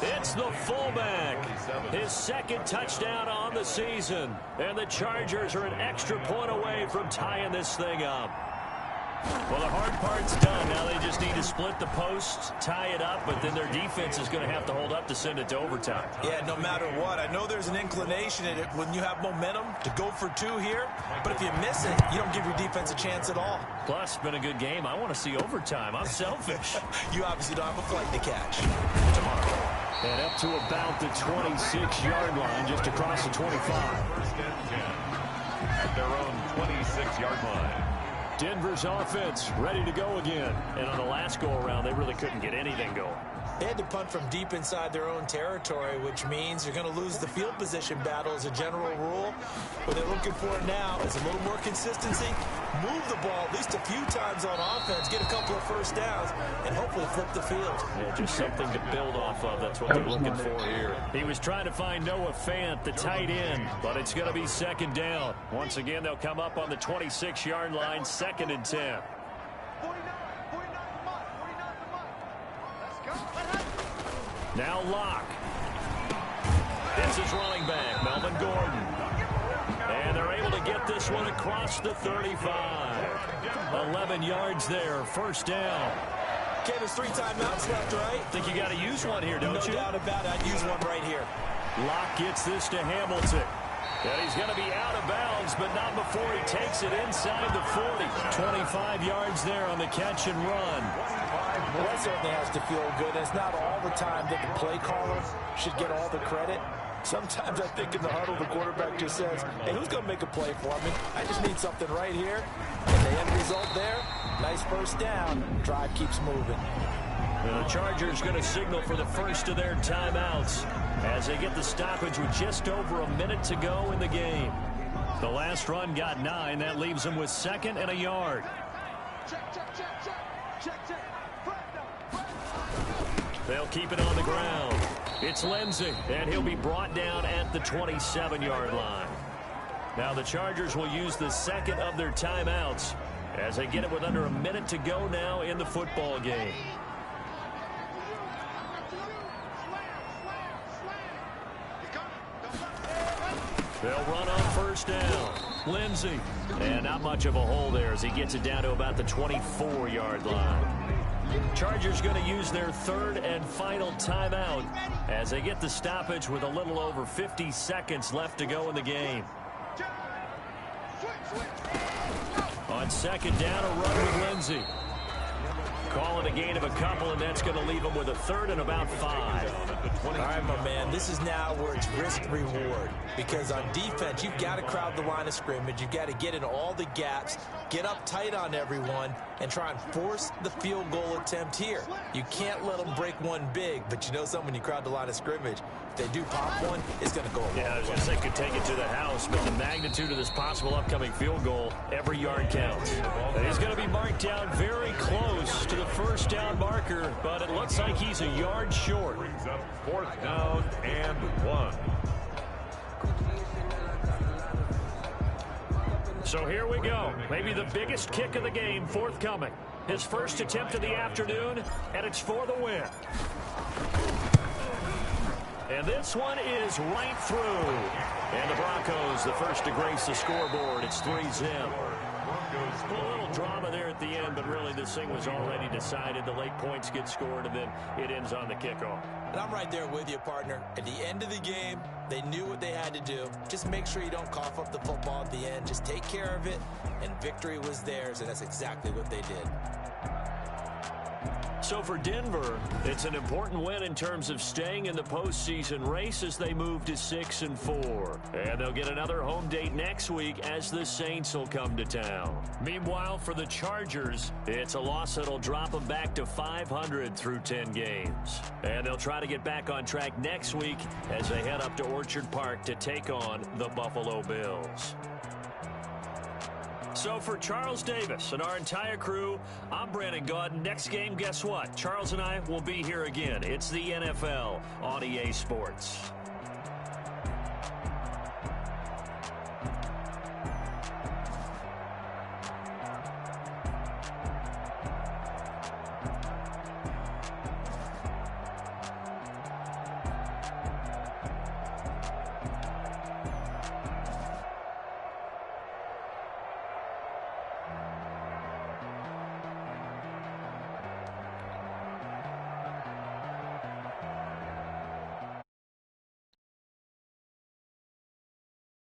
It's the fullback. His 2nd touchdown on the season. And the Chargers are an extra point away from tying this thing up. Well, the hard part's done. Now they just need to split the posts, tie it up, but then their defense is going to have to hold up to send it to overtime. Yeah, no matter what. I know there's an inclination in it when you have momentum to go for 2 here, but if you miss it, you don't give your defense a chance at all. Plus, it's been a good game. I want to see overtime. I'm selfish. You obviously don't have a flight to catch. Tomorrow. And up to about the 26-yard line, just across the 25. 1st and 10 at their own 26-yard line. Denver's offense ready to go again. And on the last go-around, they really couldn't get anything going. They had to punt from deep inside their own territory, which means you're going to lose the field position battle as a general rule. What they're looking for now is a little more consistency, move the ball at least a few times on offense, get a couple of first downs, and hopefully flip the field. Yeah, just something to build off of. That's what they're looking for here. He was trying to find Noah Fant, the tight end, but it's going to be 2nd down. Once again, they'll come up on the 26-yard line, 2nd and 10. Now Locke. It's his running back, Melvin Gordon. And they're able to get this one across the 35. 11 yards there, first down. Okay, there's 3 timeouts left, right? Think you got to use one here, don't you? No doubt about it. I'd use one right here. Locke gets this to Hamilton. And he's going to be out of bounds, but not before he takes it inside the 40. 25 yards there on the catch and run. Well, that certainly has to feel good. It's not all the time that the play caller should get all the credit. Sometimes I think in the huddle, the quarterback just says, hey, who's going to make a play for me? I just need something right here. And the end result there, nice first down. Drive keeps moving. And the Chargers going to signal for the first of their timeouts as they get the stoppage with just over a minute to go in the game. The last run got 9. That leaves them with 2nd and a yard. They'll keep it on the ground. It's Lindsey, and he'll be brought down at the 27-yard line. Now the Chargers will use the 2nd of their timeouts as they get it with under a minute to go now in the football game. They'll run on first down. Lindsey. And not much of a hole there as he gets it down to about the 24-yard line. Chargers going to use their 3rd and final timeout as they get the stoppage with a little over 50 seconds left to go in the game. On 2nd down, a run with Lindsey. Call it a gain of a couple, and that's going to leave them with a 3rd and about 5. All right, my man, this is now where it's risk-reward. Because on defense, you've got to crowd the line of scrimmage. You've got to get in all the gaps, get up tight on everyone, and try and force the field goal attempt here. You can't let them break one big, but you know something, when you crowd the line of scrimmage, if they do pop one, it's going to go a long way. Yeah, I was going to say could take it to the house, but the magnitude of this possible upcoming field goal, every yard counts. And he's going to be marked down very close to the first down marker, but it looks like he's a yard short. Brings up 4th down and 1. So here we go. Maybe the biggest kick of the game forthcoming. His first attempt of the afternoon, and it's for the win. And this one is right through. And the Broncos, the first to grace the scoreboard. It's 3-0. A little drama there at the end, but really this thing was already decided. The late points get scored, and then it ends on the kickoff. And I'm right there with you, partner. At the end of the game, they knew what they had to do. Just make sure you don't cough up the football at the end. Just take care of it, and victory was theirs, and that's exactly what they did. So for Denver, it's an important win in terms of staying in the postseason race as they move to 6-4. And they'll get another home date next week as the Saints will come to town. Meanwhile, for the Chargers, it's a loss that'll drop them back to 500 through 10 games. And they'll try to get back on track next week as they head up to Orchard Park to take on the Buffalo Bills. So for Charles Davis and our entire crew, I'm Brandon Gaudin. Next game, guess what? Charles and I will be here again. It's the NFL on EA Sports.